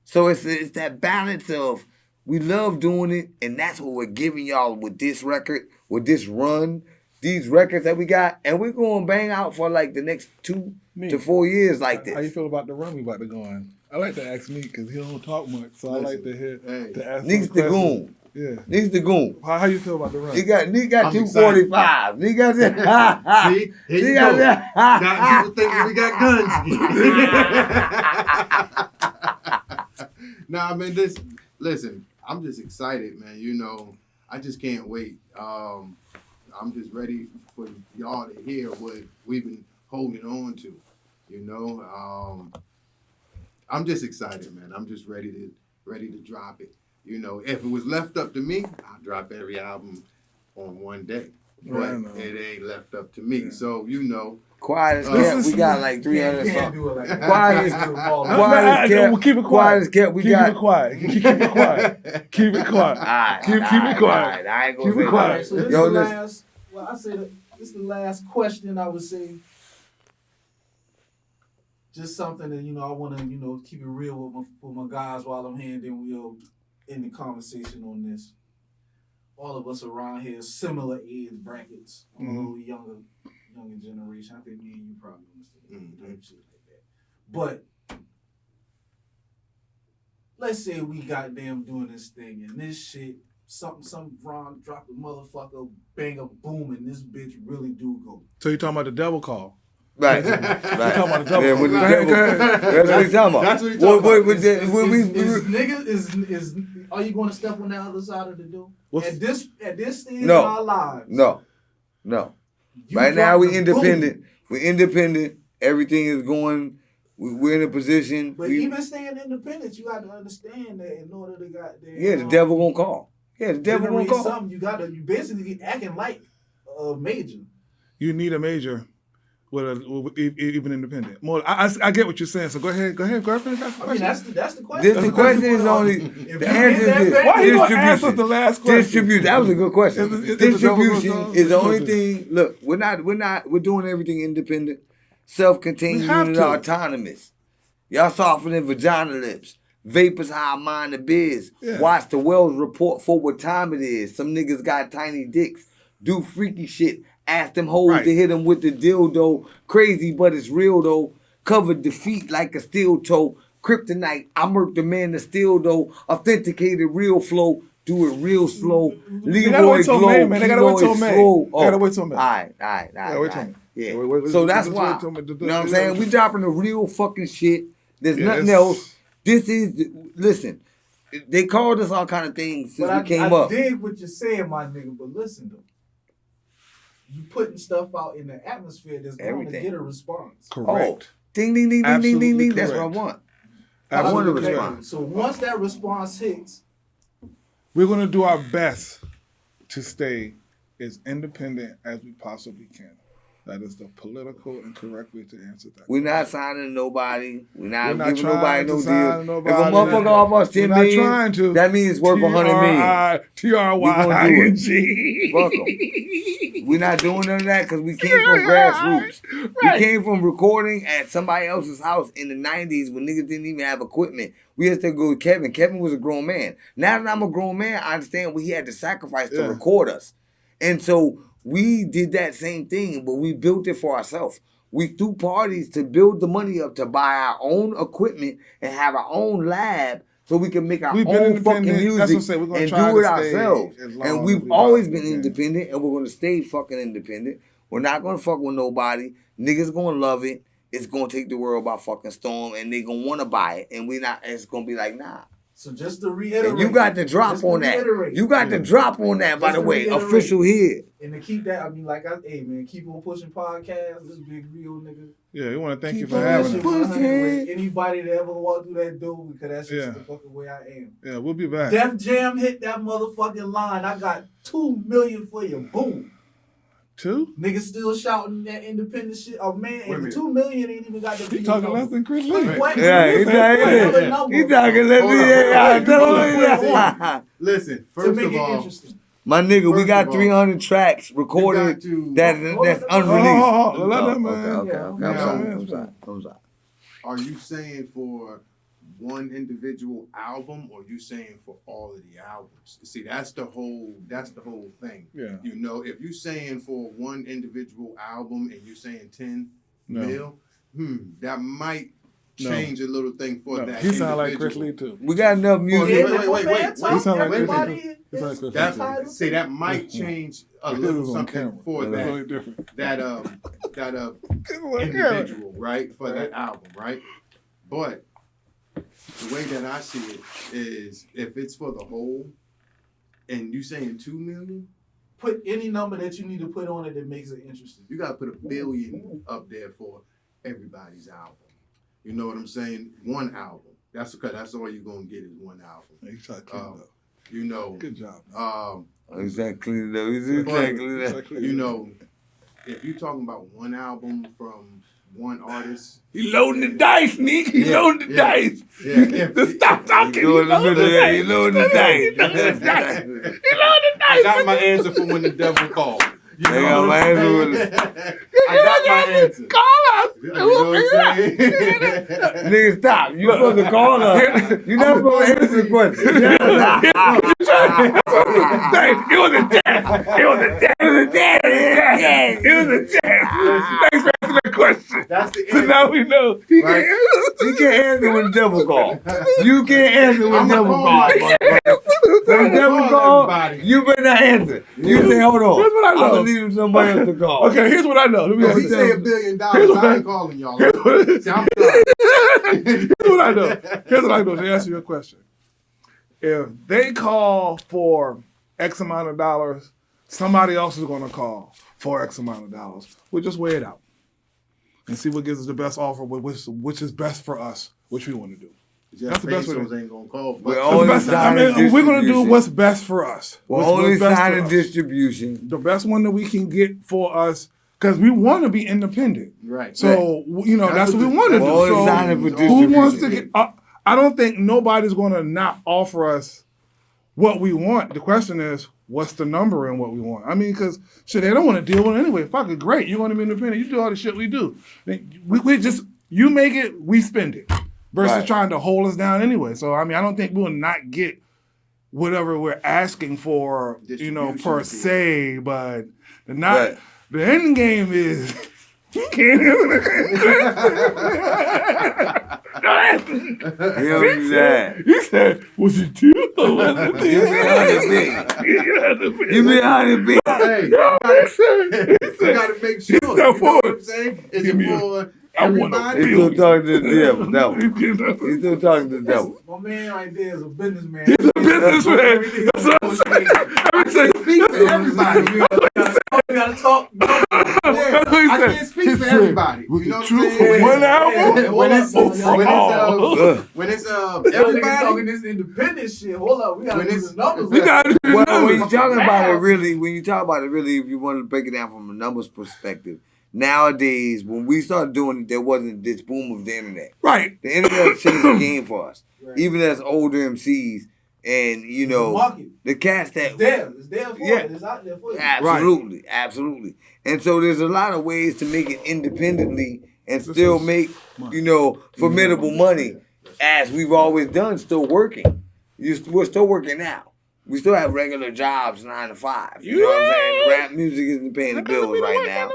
So it's that balance of we love doing it, and that's what we're giving y'all with this record, with this run, these records that we got, and we're going to bang out for like the next 2 to 4 years like this. How you feel about the run we about to go on? I like to ask Meek because he don't talk much, so I like to hear to ask Neeks him the questions. goon. Yeah. Neeks the goon. How you feel about the run? He got I'm 245. He got that. See, here He you got go. that. Got people thinking we got guns again. Nah, man, listen, I'm just excited, man. You know, I just can't wait. I'm just ready for y'all to hear what we've been holding on to. You know, I'm just excited, man. I'm just ready to drop it. You know, if it was left up to me, I'd drop every album on one day. But it ain't left up to me. Yeah. So, you know. Quiet as kept, we got like 300 Can't songs. do it like that. Quiet as kept. Keep it quiet. Quiet as kept, we keep got. It quiet. Keep it quiet. Keep it quiet. All right, keep it quiet. I ain't gonna Keep say it that. quiet. Alright, so this is Yo, the listen. last. Well, I say that this is the last question. I would say just something that I want to keep it real with my guys while I'm here. And then we'll end the conversation on this. All of us around here, similar age brackets, a little younger generation. I think me and you probably understand type shit like that. But let's say we goddamn doing this thing and this shit, some Ron drop a motherfucker, bang a boom, and this bitch really do go. So you talking about the devil call? Right. You're talking about the devil Yeah, call. with the Go ahead, devil. go ahead. That's what he's talking about. That's what he's talking about. Are you going to step on the other side of the door? What's- At this stage No. of our lives? No. You Right now drop we the independent. boom. We're independent. Everything is going. We're in a position. But even staying independent, you got to understand that in order to goddamn. Yeah, the devil gonna call. Yeah, the devil gonna generate call. something, you basically acting like a major. You need a major with even independent. More, I get what you're saying. So go ahead, finish that question. I mean, that's the question. The question is only If the you answer get is that this. back- Why you gonna answer Distribution. the last question? Distribution. That was a good question. Is the devil Distribution gonna is the call? only thing. Look, we're doing everything independent, self-contained We have unit, to. autonomous. Y'all softening vagina lips. Vapors how I mind the biz. Yeah. Watch the Wells report for what time it is. Some niggas got tiny dicks. Do freaky shit. Ask them hoes Right. to hit them with the dildo. Crazy, but it's real though. Covered defeat like a steel toe. Kryptonite, I murked the man to steal though. Authenticated real flow. Do it real slow. They gotta Leroy wait till glow. May, man. They gotta wait till Kilo is May. slow. They gotta wait till May. All right. wait till May. Yeah. Wait, So that's just why. wait till May. You know what I'm saying? We dropping the real fucking shit. There's nothing Yes. else. This is, listen, they called us all kind of things since we came up. I dig what you're saying, my nigga, but listen though. You putting stuff out in the atmosphere that's going to Everything. get a response. Correct. Ding, ding, ding, ding, ding, ding, ding. Absolutely That's what I correct. want. Absolutely I want a correct. response. So once that response hits, We're gonna do our best to stay as independent as we possibly can. That is the political and correct way to answer that. We're not signing nobody. We're not We're not giving nobody trying no to sign deal. nobody. If a motherfucker offer us 10 We're not million, trying to. that means it's worth 100 million. T-R-Y-N-G. Fuck 'em. We're not doing none of that because we came from grassroots. Right. We came from recording at somebody else's house in the 90s when niggas didn't even have equipment. We had to go with Kevin. Kevin was a grown man. Now that I'm a grown man, I understand what he had to sacrifice to Yeah. record us. And so we did that same thing, but we built it for ourselves. We threw parties to build the money up to buy our own equipment and have our own lab so we can make our We've been own fucking independent. music That's what I'm saying. We're gonna and try do it to stay ourselves. as long And as we've we always possibly been can. independent and we're going to stay fucking independent. We're not gonna fuck with nobody. Niggas gonna love it. It's gonna take the world by fucking storm, and they gonna wanna buy it, and we not. It's gonna be like, nah. So just to reiterate, And you got the drop just to on that. reiterate. You got the drop on that, by Just the to way. reiterate. Official here. And to keep that, I mean, like, hey man, keep on pushing podcasts. This big real nigga. Yeah, we want to thank you Keep for on that having shit us. 100 with anybody that ever walked through that door, because that's just Yeah. the fucking way I am. Yeah, we'll be back. Def Jam hit that motherfucking line. I got 2 million for you. Boom. 2? Niggas still shouting that independent shit. Oh man, Wait a and the minute. 2 million ain't even got the You video talking number. less than Chris Wait, Lee? what? Yeah, he Whatever talking. number. He talking. Let's Hold see. on, Yeah, hold on, yeah. Listen, To first make of it all, interesting. My nigga, we First got of all, 300 tracks you recorded got to, that's unreleased. Oh, let that man. Okay. Yeah. I'm Now- sorry. I'm sorry. are you saying for one individual album, or you saying for all of the albums? See, that's the whole thing. Yeah. You know, if you saying for one individual album and you saying 10 No. mil, that might No. change a little thing for No, that. he sound like Chris individual. Lee too. We got enough music. Wait. He sound like Everybody Chris Lee. is He sound like Chris Lee. That, see, that might change a Because it little was on something camera. for That's that only different. that It was on camera. individual, right? For that album, right? But the way that I see it is, if it's for the whole, and you saying 2 million, Put any number that you need to put on it that makes it interesting. you gotta put $1 billion up there for everybody's album. You know what I'm saying? One album. That's because that's all you're gonna get is one album. You try to clean it up. You know, Good job. Exactly. you know, if you're talking about one album from one artist, He loading the dice, Nick. He Yeah, loading the yeah. dice. if Stop talking. He loading the dice. I got my answer for when the devil called. You I got know what my I'm answer saying? I got my answer. Call us. You know what I'm saying? Nigga, stop. You supposed to call us. You never supposed to answer the question. It was a test. It was a test. It was a test. It was a test. Thanks for answering the question. That's the So answer. now we know. Right. You can't answer when the devil call. You can't answer when the devil call. When the devil call, everybody. you better not answer. You say, hold on. Here's what I know. I'm going to leave somebody else to call. Okay, here's what I know. Let me If ask he you say something. $1 billion, Here's what I ain't calling y'all. See, I'm sorry. Here's what I know. Here's what I know to answer your question. If they call for X amount of dollars, somebody else is going to call for X amount of dollars. We'll just weigh it out and see what gives us the best offer, which is best for us, which we want to do. Jeff the best way to- Bezos ain't gonna call. We're But only That's the best, signing we're going to do distribution. what's best for us. We're What's only best for signing us. distribution. The best one that we can get for us, because we want to be independent. right. So, you know, that's what we the- want to that's do. We're only So, signing for who distribution. wants to get? I don't think nobody's going to not offer us what we want. The question is, what's the number and what we want? I mean, because shit, they don't want to deal with it anyway. Fuck it, great. You want to be independent? You do all the shit we do. We just you make it, we spend it, versus Right. trying to hold us down anyway. So I mean, I don't think we'll not get whatever we're asking for, you know, per Distribution. se. But Right. the end game is. You can't You know what I'm saying? He said, was it 2 or was it 3? Give me 100 big. Give me 100 big. Hey, you gotta make sure. You know what I'm saying? Is Give it me a- for I want a everybody? He's still talking to the devil. He's still talking to the devil. My man right there is a businessman. Businessman. Everything That's what I'm saying. Speak for everybody. We gotta talk. Yeah, I can't speak for everybody. Was You know it what 2 I'm for saying? one album? When it's Or for all? when it's Y'all niggas talking everybody. this independent shit. Hold up, we gotta When do it's- the numbers. We got to do Well, when numbers. you talking about it really, if you want to break it down from a numbers perspective, nowadays, when we started doing it, there wasn't this boom of the internet. Right. The internet changed the game for us. Right. Even as older MCs and, you know, market. the cats that... It's there. It's there for Yeah. it. It's out there for you. Absolutely, absolutely. And so there's a lot of ways to make it independently and still is make, you know, formidable money as we've always done, still working. We're still working now. We still have regular jobs, 9 to 5. You know what I'm saying? The rap music isn't paying the bills right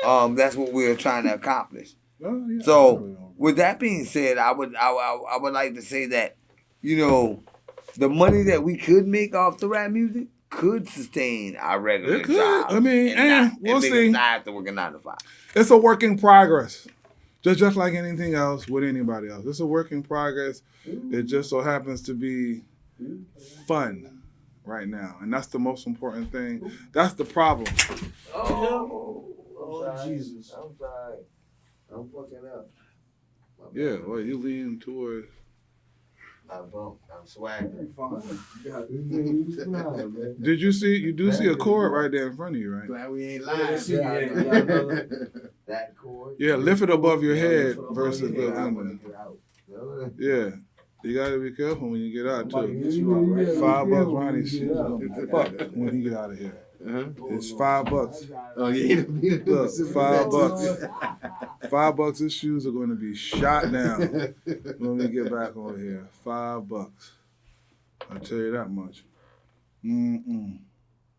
now. That's what we're trying to accomplish. Oh, yeah. So with that being said, I would like to say that, you know, the money that we could make off the rap music could sustain our regular It could. jobs. I mean, and we'll make see. us not have to work a 9 to 5. It's a work in progress. Just like anything else with anybody else. It's a work in progress. It just so happens to be fun right now. And that's the most important thing. That's the problem. Oh, Jesus. I'm sorry. I'm fucking up. Yeah, well, you lean towards. I'm swagging. Fine. Did you see? You do see a cord right there in front of you, right? Glad we ain't Yeah, lying. see, yeah, That cord. Yeah, lift it above your head lift it above versus your the head. window. Yeah, you gotta be careful when you get out Somebody too. get you out right now. $5 Ronnie's shoes is gonna be fucked when he get out of here. It's $5. Oh, yeah. Look, $5. $5. His shoes are going to be shot down when we get back on here. $5. I'll tell you that much. Mm-mm.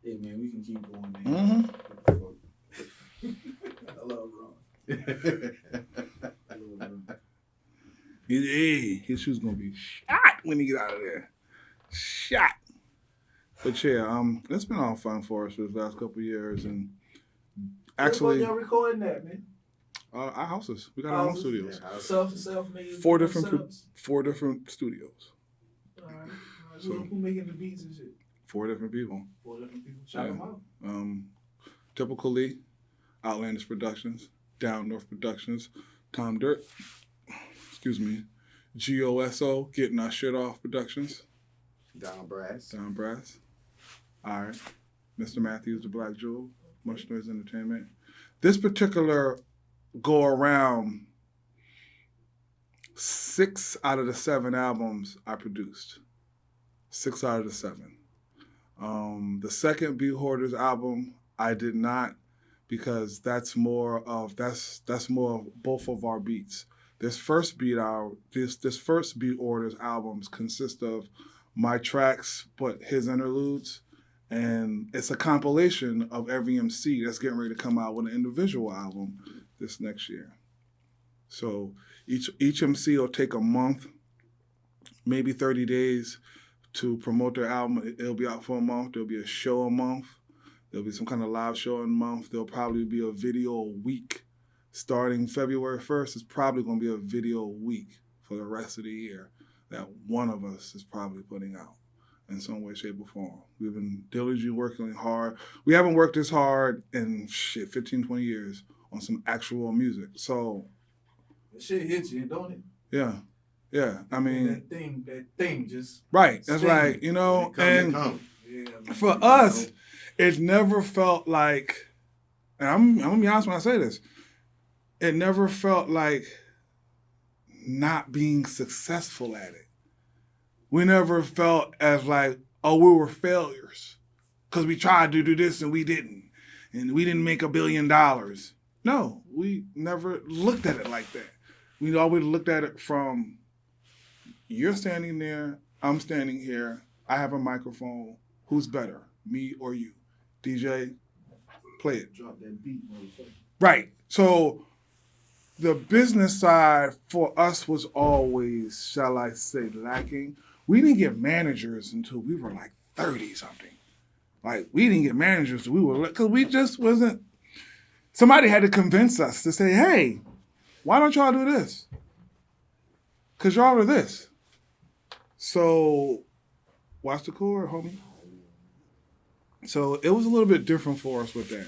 Hey, man, we can keep going, man. Mm-hmm. I love Ron. Hey, his shoes gonna be shot when he get out of there. Shot. But yeah, it's been all fun for us for the last couple of years, and actually, y'all recording that, man? our houses. We got our own Houses? studios. Self-made. Four different setups. studios. All right. So- Who making the beats and shit? 4 different people. 4 different people. Shout them out. Typically, Outlandish Productions, Down North Productions, Tom Dirt, GOSO, Getting Our Shit Off Productions, Don Brass. Don Brass. All right. Mr. Matthews, The Black Jewel, Much Noise Entertainment. This particular go around, 6 out of the 7 albums I produced. 6 out of the 7. The second Beat Hoarders album, I did not, because that's more of both of our beats. This first Beat Orders albums consist of my tracks, but his interludes, and it's a compilation of every MC that's getting ready to come out with an individual album this next year. So each MC will take a month, maybe 30 days to promote their album. It'll be out for a month. There'll be a show a month. There'll be some kind of live show in a month. There'll probably be a video a week. Starting February 1st, it's probably going to be a video a week for the rest of the year that one of us is probably putting out in some way, shape, or form. We've been diligently working hard. We haven't worked this hard in 15, 20 years on some actual music. So, That shit hits you, don't it? yeah. I mean, that thing just. right. That's sting. right. You know, They come. Yeah, man. for us, it never felt like, and I'm going to be honest when I say this, it never felt like not being successful at it. We never felt as like, oh, we were failures because we tried to do this and we didn't make $1 billion. No, we never looked at it like that. We always looked at it from, you're standing there, I'm standing here, I have a microphone, who's better, me or you? DJ, play it. Drop that beat, motherfucker. Right. So the business side for us was always, shall I say, lacking. We didn't get managers until we were like 30 something. Like, we didn't get managers until we were, because we just wasn't, somebody had to convince us to say, hey, why don't y'all do this? Because y'all are this. So, watch the chord, homie. So, it was a little bit different for us with that.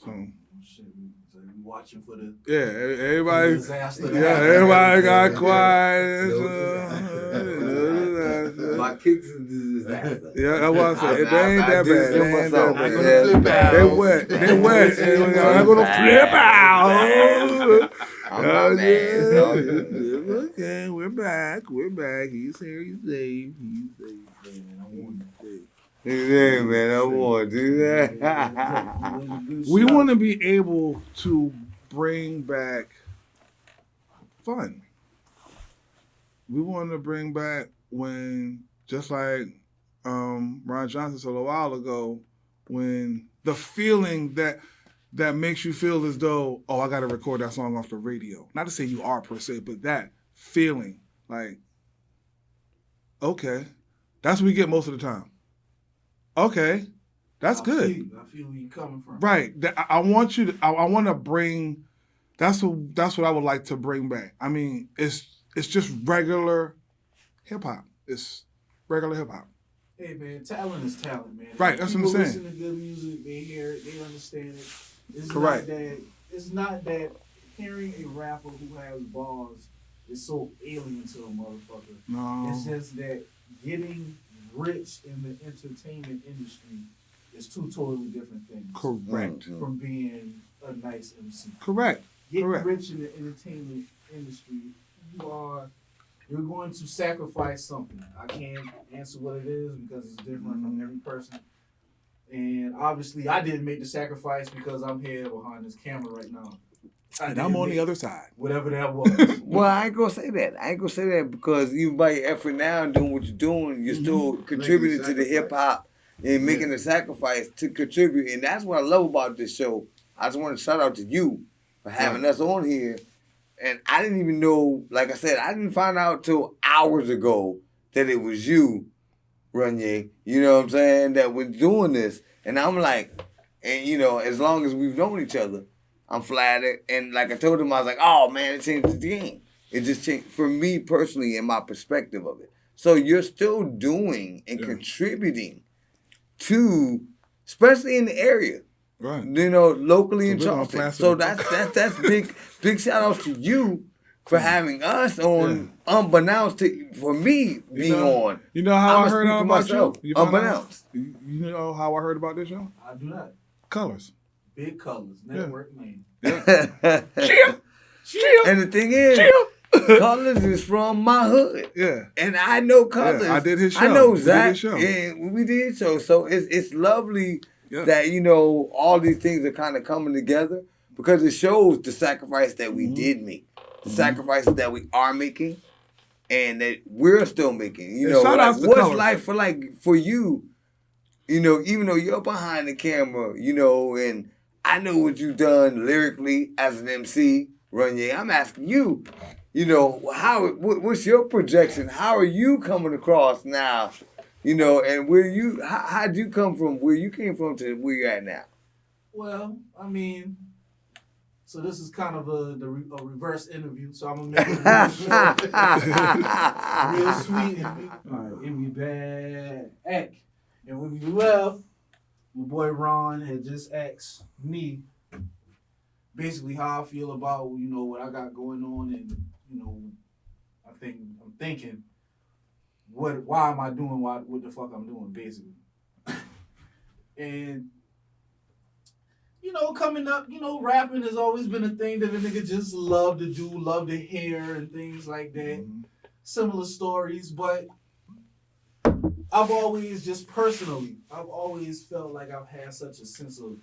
So, Shit, so we watching for the yeah, everybody. disaster. Yeah, everybody got quiet. My kicks is a disaster. Yeah, that's what I said. They ain't that do bad. feel They ain't myself, that man. bad. They wet. They wet. I'm gonna flip out. I'm not mad. It's all good. Okay, we're back. He's here. He's safe. Yeah, man, I want to do that. We want to be able to bring back fun. We want to bring back when, just like Ron Johnson said a while ago, when the feeling that makes you feel as though, oh, I got to record that song off the radio. Not to say you are per se, but that feeling, like, Okay. That's what we get most of the time. Okay. That's I good. I feel where you're coming from. Right. I want you to. I want to bring. That's what I would like to bring back. I mean, it's just regular hip hop. It's regular hip hop. Hey man, talent is talent, man. Right, that's what I'm People saying. listen to good music, they hear it, they understand it. It's Correct. It's not that hearing a rapper who has bars is so alien to a motherfucker. No. It's just that getting rich in the entertainment industry is two totally different things. Correct. From being a nice MC. Correct. Getting Correct. rich in the entertainment industry, you're going to sacrifice something. I can't answer what it is because it's different from every person. And obviously, I didn't make the sacrifice because I'm here behind this camera right now. And I'm on the other side. Whatever that was. Well, I ain't gonna say that. I ain't gonna say that because even by your effort now and doing what you're doing, you're still contributing to the hip hop and making a sacrifice to contribute. And that's what I love about this show. I just want to shout out to you for having us on here. And I didn't even know, like I said, I didn't find out till hours ago that it was you, Runye. You know what I'm saying? That was doing this. And I'm like, and you know, as long as we've known each other, I'm flattered. And like I told him, I was like, oh man, it changed the game. It just changed for me personally and my perspective of it. So you're still doing and contributing to, especially in the area. Right. You know, locally in So we're gonna Charleston. class So it. that's big shout outs to you for having us on unbeknownst to for me being on. You know how I'ma I heard speak for about myself, you? Found out? unbeknownst. You know how I heard about this show? I do not. Colors. Big Colors, Network Lane. And the thing is, Colors is from my hood. Yeah. And I know Colors. Yeah, I did his show. I know We did Zach. his show. And we did show. So it's lovely Yeah. that, you know, all these things are kind of coming together because it shows the sacrifice that we did make, the sacrifices that we are making, and that we're still making. You And know, shout like, outs to what's Colors. life for you? You know, even though you're behind the camera, you know, and I know what you've done lyrically as an MC, Runye. I'm asking you, you know, what's your projection? How are you coming across now? You know, and how'd you come from where you came from to where you're at now? Well, I mean, so this is kind of a reverse interview, so I'm gonna make it real short, real sweet, and we back. And when we left, my boy Ron had just asked me basically how I feel about, you know, what I got going on, and you know, I'm thinking, why am I doing what the fuck I'm doing, basically. And you know, coming up, you know, rapping has always been a thing that a nigga just love to do, love to hear, and things like that. Similar stories, but I've always I've always felt like I've had such a sense of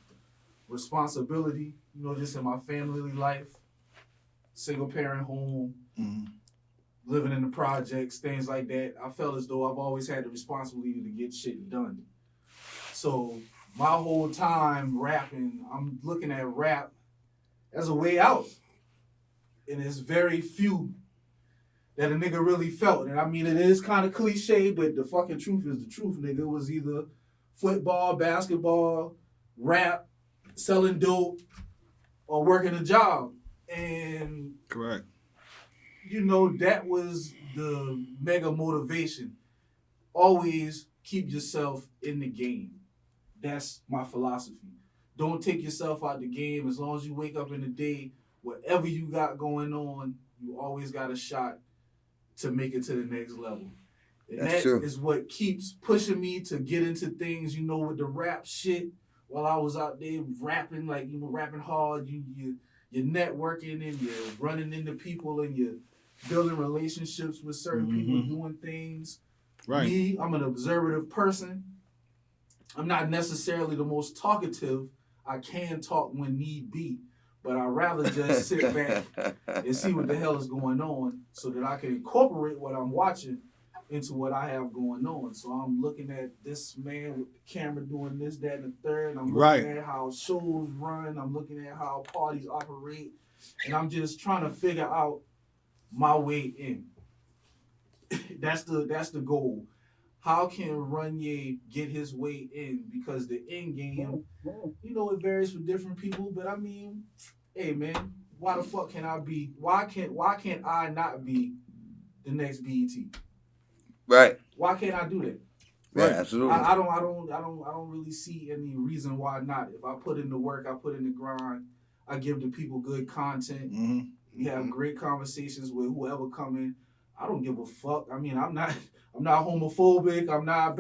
responsibility, you know, just in my family life, single parent home, living in the projects, things like that. I felt as though I've always had the responsibility to get shit done. So my whole time rapping, I'm looking at rap as a way out. And it's very few that a nigga really felt. And I mean, it is kind of cliche, but the fucking truth is the truth, nigga. It was either football, basketball, rap, selling dope, or working a job. And Correct. you know, that was the mega motivation. Always keep yourself in the game. That's my philosophy. Don't take yourself out the game. As long as you wake up in the day, whatever you got going on, you always got a shot to make it to the next level. And That's that true. is what keeps pushing me to get into things, you know, with the rap shit. While I was out there rapping, like, you know, rapping hard, you're networking and you're running into people and you're building relationships with certain people doing things. Right. Me, I'm an observative person. I'm not necessarily the most talkative. I can talk when need be, but I'd rather just sit back and see what the hell is going on so that I can incorporate what I'm watching into what I have going on. So I'm looking at this man with the camera doing this, that, and the third. I'm looking at how shows run. I'm looking at how parties operate. And I'm just trying to figure out my way in. that's the goal. How can Runye get his way in? Because the end game, it varies for different people. But I mean, hey man, why the fuck can I be? Why can't I not be the next BET? Right. Why can't I do that? Yeah, Right. absolutely. I don't really see any reason why not. If I put in the work, I put in the grind, I give the people good content. Mm-hmm. We have great conversations with whoever come in. I don't give a fuck. I mean, I'm not homophobic. I'm not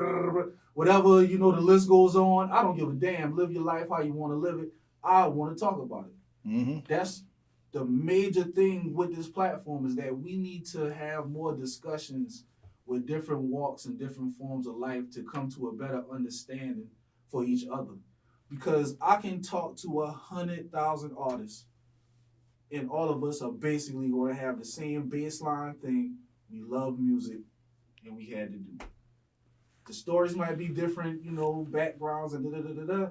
whatever, the list goes on. I don't give a damn. Live your life how you want to live it. I want to talk about it. Mm-hmm. That's the major thing with this platform, is that we need to have more discussions with different walks and different forms of life to come to a better understanding for each other. Because I can talk to 100,000 artists, and all of us are basically going to have the same baseline thing. We love music, and we had to do. The stories might be different, backgrounds and da-da-da-da-da,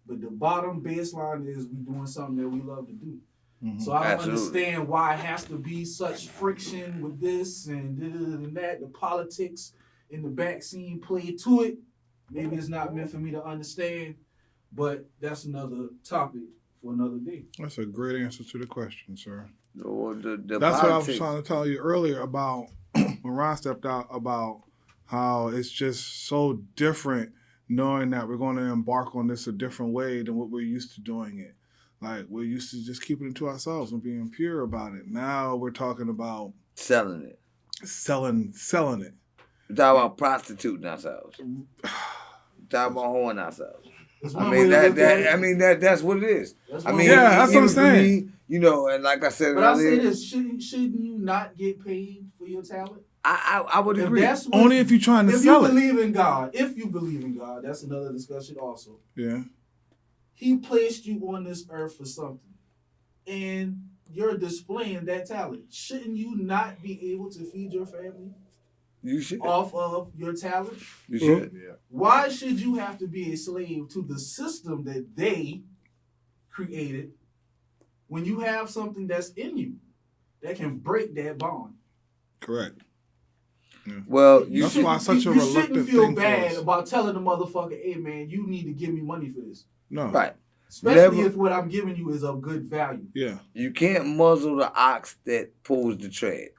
but the bottom baseline is we doing something that we love to do. Mm-hmm. So I don't Absolutely. understand why it has to be such friction with this and that. The politics in the back scene play to it. Maybe it's not meant for me to understand, but that's another topic for another day. That's a great answer to the question, sir. The That's what I was politics. trying to tell you earlier about when Ron stepped out, about how it's just so different knowing that we're going to embark on this a different way than what we're used to doing it. Like, we're used to just keeping it to ourselves and being pure about it. Now we're talking about Selling it. selling it. We're talking about prostituting ourselves. We're talking about whoring ourselves. That's I one mean way to look at it. that's what it is. That's I one mean, way. Yeah, that's what I'm even for saying. me, and like I said But I say earlier, this: shouldn't you not get paid for your talent? I would If agree. that's what, Only if you're trying to if sell you it. believe in God, that's another discussion also. Yeah. He placed you on this earth for something, and you're displaying that talent. Shouldn't you not be able to feed your family You should. off of your talent? You should. Yeah. Why should you have to be a slave to the system that they created when you have something that's in you that can break that bond? Correct. Well, That's why it's such a you shouldn't reluctant feel thing for bad us. about telling the motherfucker, hey man, you need to give me money for this. No. right. Especially Never- if what I'm giving you is of good value. Yeah. You can't muzzle the ox that pulls the tread.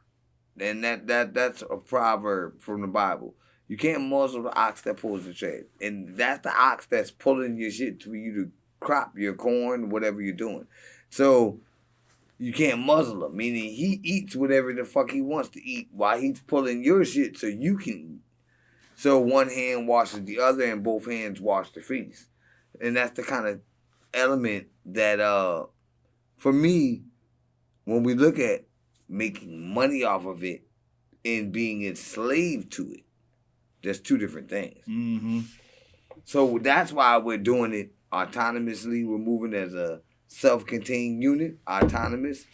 And that's a proverb from the Bible. You can't muzzle the ox that pulls the tread. And that's the ox that's pulling your shit for you to crop your corn, whatever you're doing. So you can't muzzle him, meaning he eats whatever the fuck he wants to eat while he's pulling your shit so you can eat. So one hand washes the other and both hands wash the feast. And that's the kind of element that for me, when we look at making money off of it and being enslaved to it, there's two different things. Mm-hmm. So that's why we're doing it autonomously. We're moving as a self-contained unit, autonomous.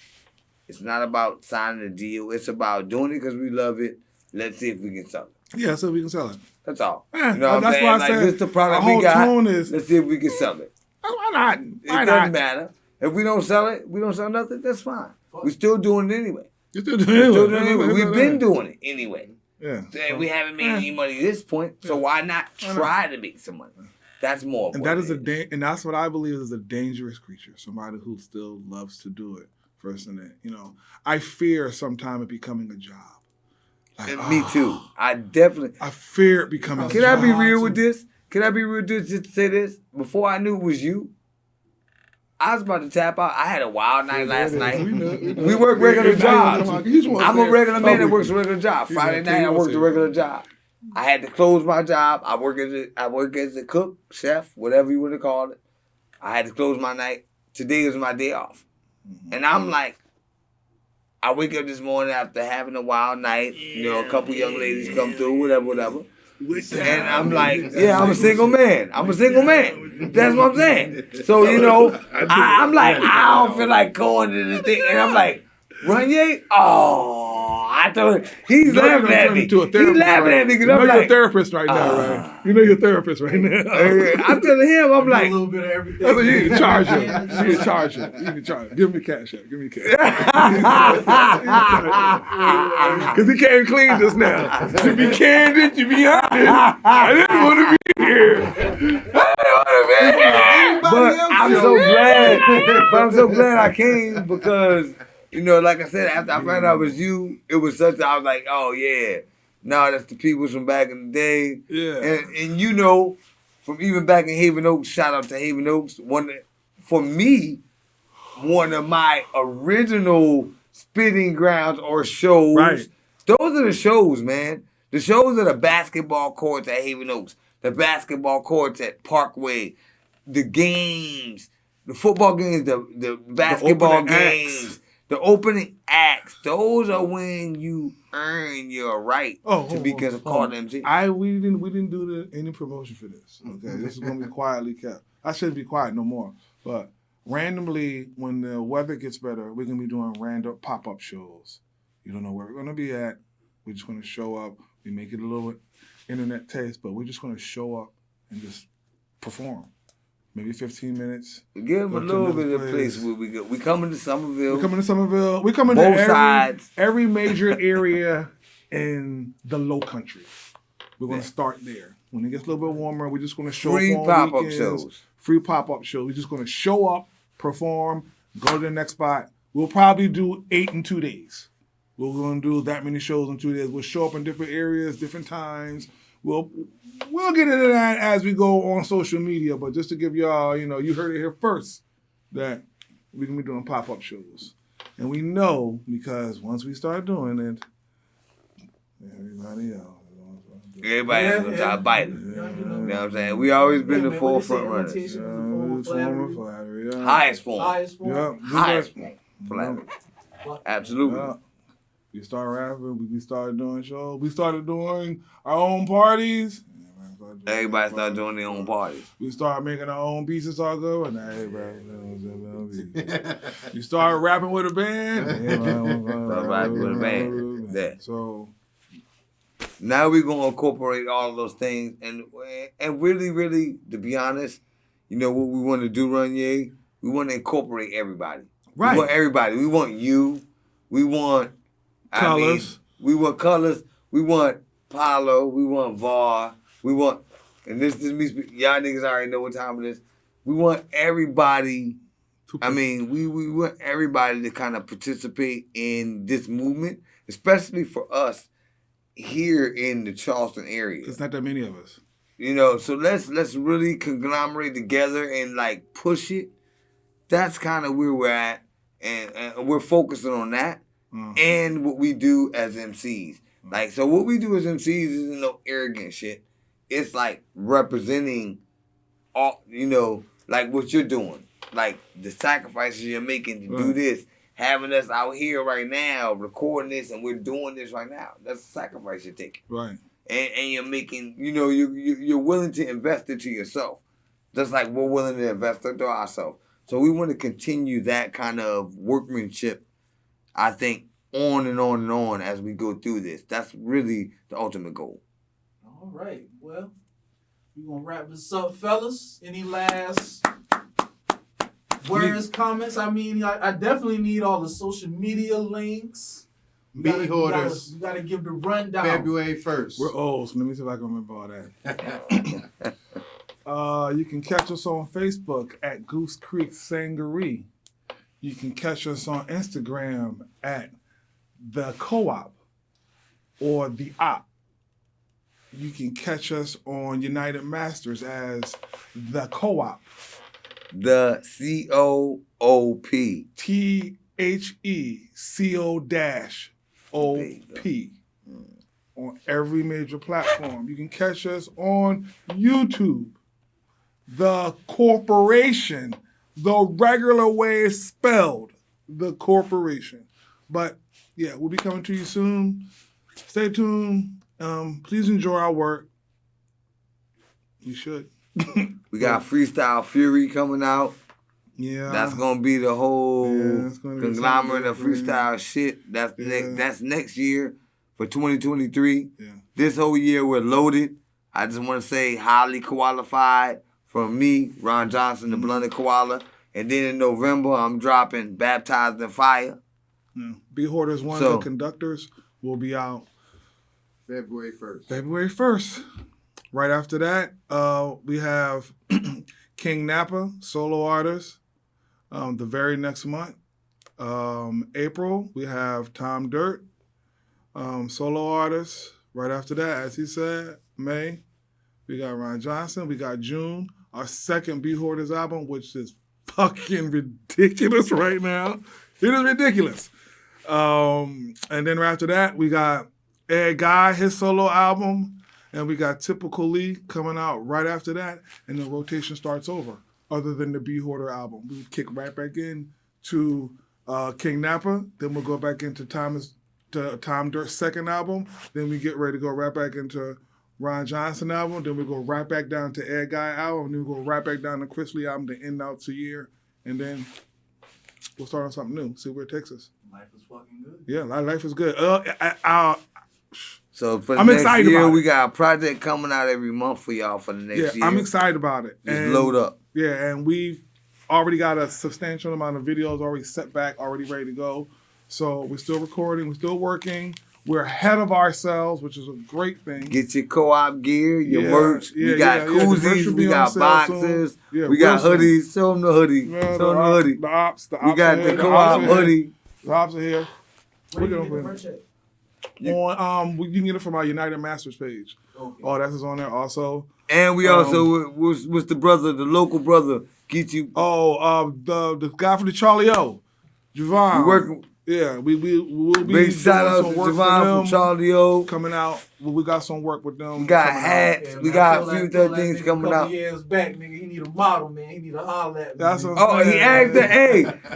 It's not about signing a deal. It's about doing it because we love it. Let's see if we can sell it. Yeah, so we can sell it. That's all. Yeah, You know what I'm that's saying? why I Like, said this the product our we whole got. tone is, Let's see if we can sell it. why not? It Why doesn't not? matter. If we don't sell it, we don't sell nothing, that's fine. We're still doing it anyway. You're still doing We're still doing it it. anyway. We've been doing it anyway. Yeah. We haven't made any money at this point, so why not try to make some money? That's more of And what that is it and that's what I believe is a dangerous creature. Somebody who still loves to do it. I fear sometime it becoming a job. Like, And me too. I definitely. I fear it becoming a Can job. I be real with this? Can I be real with this? Just to say this, before I knew it was you, I was about to tap out. I had a wild night last night. We work regular jobs. I'm a regular man that works a regular job. Friday night I worked a regular job. I had to close my job. I work as a cook, chef, whatever you want to call it. I had to close my night. Today was my day off. And I'm like, I wake up this morning after having a wild night. A couple young ladies come through, whatever. And I'm like, yeah, I'm a single man. That's what I'm saying. So, I'm like, I don't feel like going to the thing. And I'm like, Runye? Oh, I told him, he's You know you're laughing gonna at turn me. into a He's therapist, laughing right? at me You because know I'm you're a like, therapist right now, right? You know you're a therapist right now. I'm telling him, I'm Do like, a little bit of everything. That's what you can charge him. You can charge him. You can charge him. Give me cash out. Give me cash. Because he came clean just now. To be candid, to be honest, I didn't want to be here. I didn't want to be here. but I'm so glad. But I'm so glad I came because, you know, like I said, after I found out it was you, it was such. I was like, oh yeah, no, that's the people from back in the day. Yeah. And you know, from even back in Haven Oaks, shout out to Haven Oaks. For me, one of my original spitting grounds or shows. Right. Those are the shows, man. The shows are the basketball courts at Haven Oaks, the basketball courts at Parkway, the games, the football games, the basketball opening games, acts. the opening acts. Those are when you earn your right to be called MC. We didn't do any promotion for this. Okay, this is gonna be quietly kept. I shouldn't be quiet no more. But randomly, when the weather gets better, we're gonna be doing random pop-up shows. You don't know where we're gonna be at. We're just gonna show up. We make it a little internet taste, but we're just gonna show up and just perform. Maybe 15 minutes. Give them a Go to little another bit of place where we go. We coming to Somerville. We're coming to Somerville. We're coming Both to sides. every major area in the Low Country. We're going to start there. When it gets a little bit warmer, we're just going to show Free up on pop-up weekends. shows. Free pop-up shows. We're just going to show up, perform, go to the next spot. We'll probably do 8 in 2 days. We're going to do that many shows in 2 days. We'll show up in different areas, different times. We'll get into that as we go on social media, but just to give y'all, you heard it here first, that we're going to be doing pop-up shows. And we know, because once we start doing it, everybody else. Everybody else gonna try to bite it. You know what I'm saying? We always been the forefront runners. Highest form. Highest form. Yeah. Highest form. Flattery. Absolutely. Yeah. We started rapping. We started doing shows. We started doing our own parties. Everybody started doing their own parties. We started making our own beats and all good. And now everybody knows their own beats. You started rapping with a band. Yeah. So now we're gonna incorporate all of those things, and really, really, to be honest, you know what we want to do, Runye? We want to incorporate everybody. Right. We want everybody. We want you. We want Colors. We want Colors. We want Paulo. We want VAR. We want, and this me. Y'all niggas already know what time it is. We want everybody. We want everybody to kind of participate in this movement, especially for us here in the Charleston area. It's not that many of us. You know, so let's really conglomerate together and like push it. That's kind of where we're at, and we're focusing on that and what we do as MCs. Like, so what we do as MCs isn't no arrogant shit. It's like representing all, like what you're doing, like the sacrifices you're making to do this. Having us out here right now, recording this, and we're doing this right now. That's a sacrifice you're taking. Right. And you're making, you're willing to invest into yourself. Just like we're willing to invest into ourselves. So we want to continue that kind of workmanship, I think, on and on and on as we go through this. That's really the ultimate goal. All right. Well, we're going to wrap this up, fellas. Any last words, comments? I mean, I definitely need all the social media links. Meat hoarders. You got to give the rundown. February 1st. We're old, so let me see if I can remember all that. You can catch us on Facebook at Goose Creek Sangaree. You can catch us on Instagram at the K.O.P or the Op. You can catch us on United Masters as the K.O.P. The C-O-O-P. THECO-OP. On every major platform. You can catch us on YouTube. The Corporation. The regular way it's spelled. The Corporation. But yeah, we'll be coming to you soon. Stay tuned. Please enjoy our work. You should. We got Freestyle Fury coming out. Yeah. That's gonna be the whole Yeah, it's gonna be conglomerate of something freestyle shit. That's Yeah. that's next year for 2023. Yeah. This whole year we're loaded. I just want to say highly qualified from me, Ron Johnson, the Blunted Koala. And then in November, I'm dropping Baptized in Fire. Yeah. Be Hoarders 1, So- The Conductors will be out February 1st. February 1st. Right after that, we have King Napa, solo artist, the very next month. April, we have Tom Dirt, solo artist. Right after that, as he said, May, we got Ron Johnson. We got June, our second Be Hoarders album, which is fucking ridiculous right now. It is ridiculous. And then right after that, we got Ed Guy, his solo album, and we got Typical Lee coming out right after that, and the rotation starts over. Other than the Be Hoarder album, we kick right back in to King Napa, then we'll go back into Tom Dirt's second album, then we get ready to go right back into Ron Johnson album, then we go right back down to Ed Guy album, and then we go right back down to Chris Lee album to end out the year, and then we'll start on something new, see where it takes us. Life is fucking good. Yeah, life is good. So for the I'm next excited year, about it. we got a project coming out every month for y'all for the next year. I'm excited about it. Just load up. Yeah, and we've already got a substantial amount of videos already set back, already ready to go. So we're still recording, we're still working. We're ahead of ourselves, which is a great thing. Get your co-op gear, your Yeah, merch. yeah, We got yeah, the merch koozies, will we be on got sale boxes, soon. Yeah, we got real soon. hoodies. Show them the hoodie. Yeah, Show them the hoodie. The ops We got are the here. co-op ops are here. hoodie. The ops are here. Where We're you get the gonna merch at? you can get it from our United Masters page. Okay. Oh, that's on there also. And we also was the brother, the local brother, get you. The guy from the Charlie O, Javon. We working. Yeah, we'll be Big doing shout out to some work for Javon them from Charlie O. coming out. We got some work with them. We got coming out. hats. Yeah, We man, got I a feel few like- feel other things nigga coming couple out. years back, nigga, he need a model, man. He need to holler at me. That's man. what I'm Oh, he saying. asked the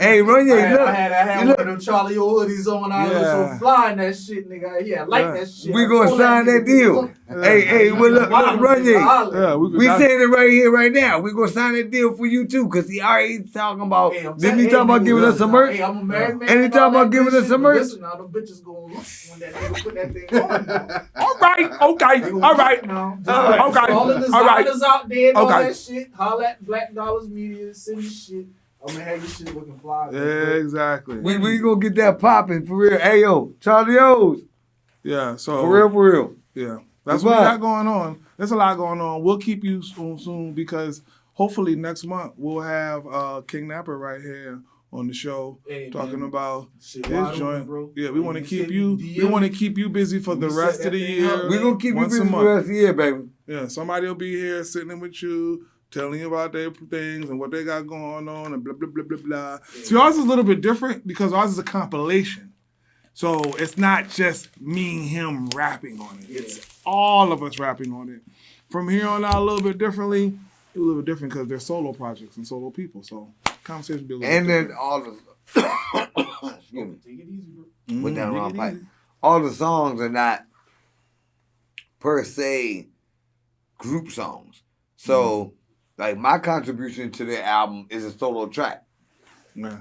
hey, run I your had, look. I had You one of them Charlie O hoodies on. I was Yeah. so flying that shit, nigga. Yeah, I like Yeah. that shit. We I gonna told sign that nigga, deal. Yeah. Hey, well, look, run your. Yeah, We saying it right here, right now. We gonna sign that deal for you too, cause he already talking about. Hey, I'm Didn't he saying, talking about nigga, giving us some merch? Hey, I'm a married man. And he talking all about that giving good us some shit, but merch? Listen, now them bitches gonna look when that nigga put that thing on. All right, okay, They gonna all look right. now. Just All like right, okay, all the all right. designers out there and all Okay. that shit. Holla at Black Dollars Media, send me shit. I'm gonna have your shit looking fly. Yeah, exactly. We gonna get that popping for real. Hey yo, Charlie O's Yeah, so for real. Yeah, that's what we got going on. There's a lot going on. We'll keep you soon because hopefully next month we'll have King Napa right here on the show Hey, talking man. about Shit, his wide open, joint. bro. Yeah, we want to You keep send you. me We want to DM. keep you busy for the We rest set of the that thing year. up. We gonna keep you once busy a for the month. rest of the year, baby. Yeah, somebody will be here sitting with you, telling you about their things and what they got going on and blah blah blah blah blah. See, ours is a little bit different because ours is a compilation. So it's not just me and him rapping on it. It's all of us rapping on it. From here on out, a little bit differently. A little bit different because they're solo projects and solo people. So conversation will be a little And bit then different. all the excuse me, Take it easy, bro. put down the Take wrong it pipe. easy. All the songs are not per se group songs. So like my contribution to the album is a solo track. Yeah.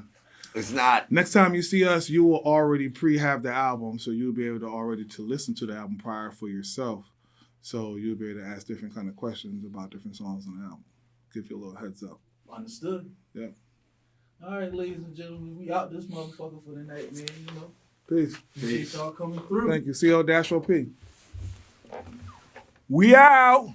It's not. Next time you see us, you will already have the album, so you'll be able to already to listen to the album prior for yourself. So you'll be able to ask different kind of questions about different songs on the album. Give you a little heads up. Understood. Yeah. All right, ladies and gentlemen, we out this motherfucker for the night, man. You know, Peace. appreciate y'all coming through. Thank you. CO-OP. We out.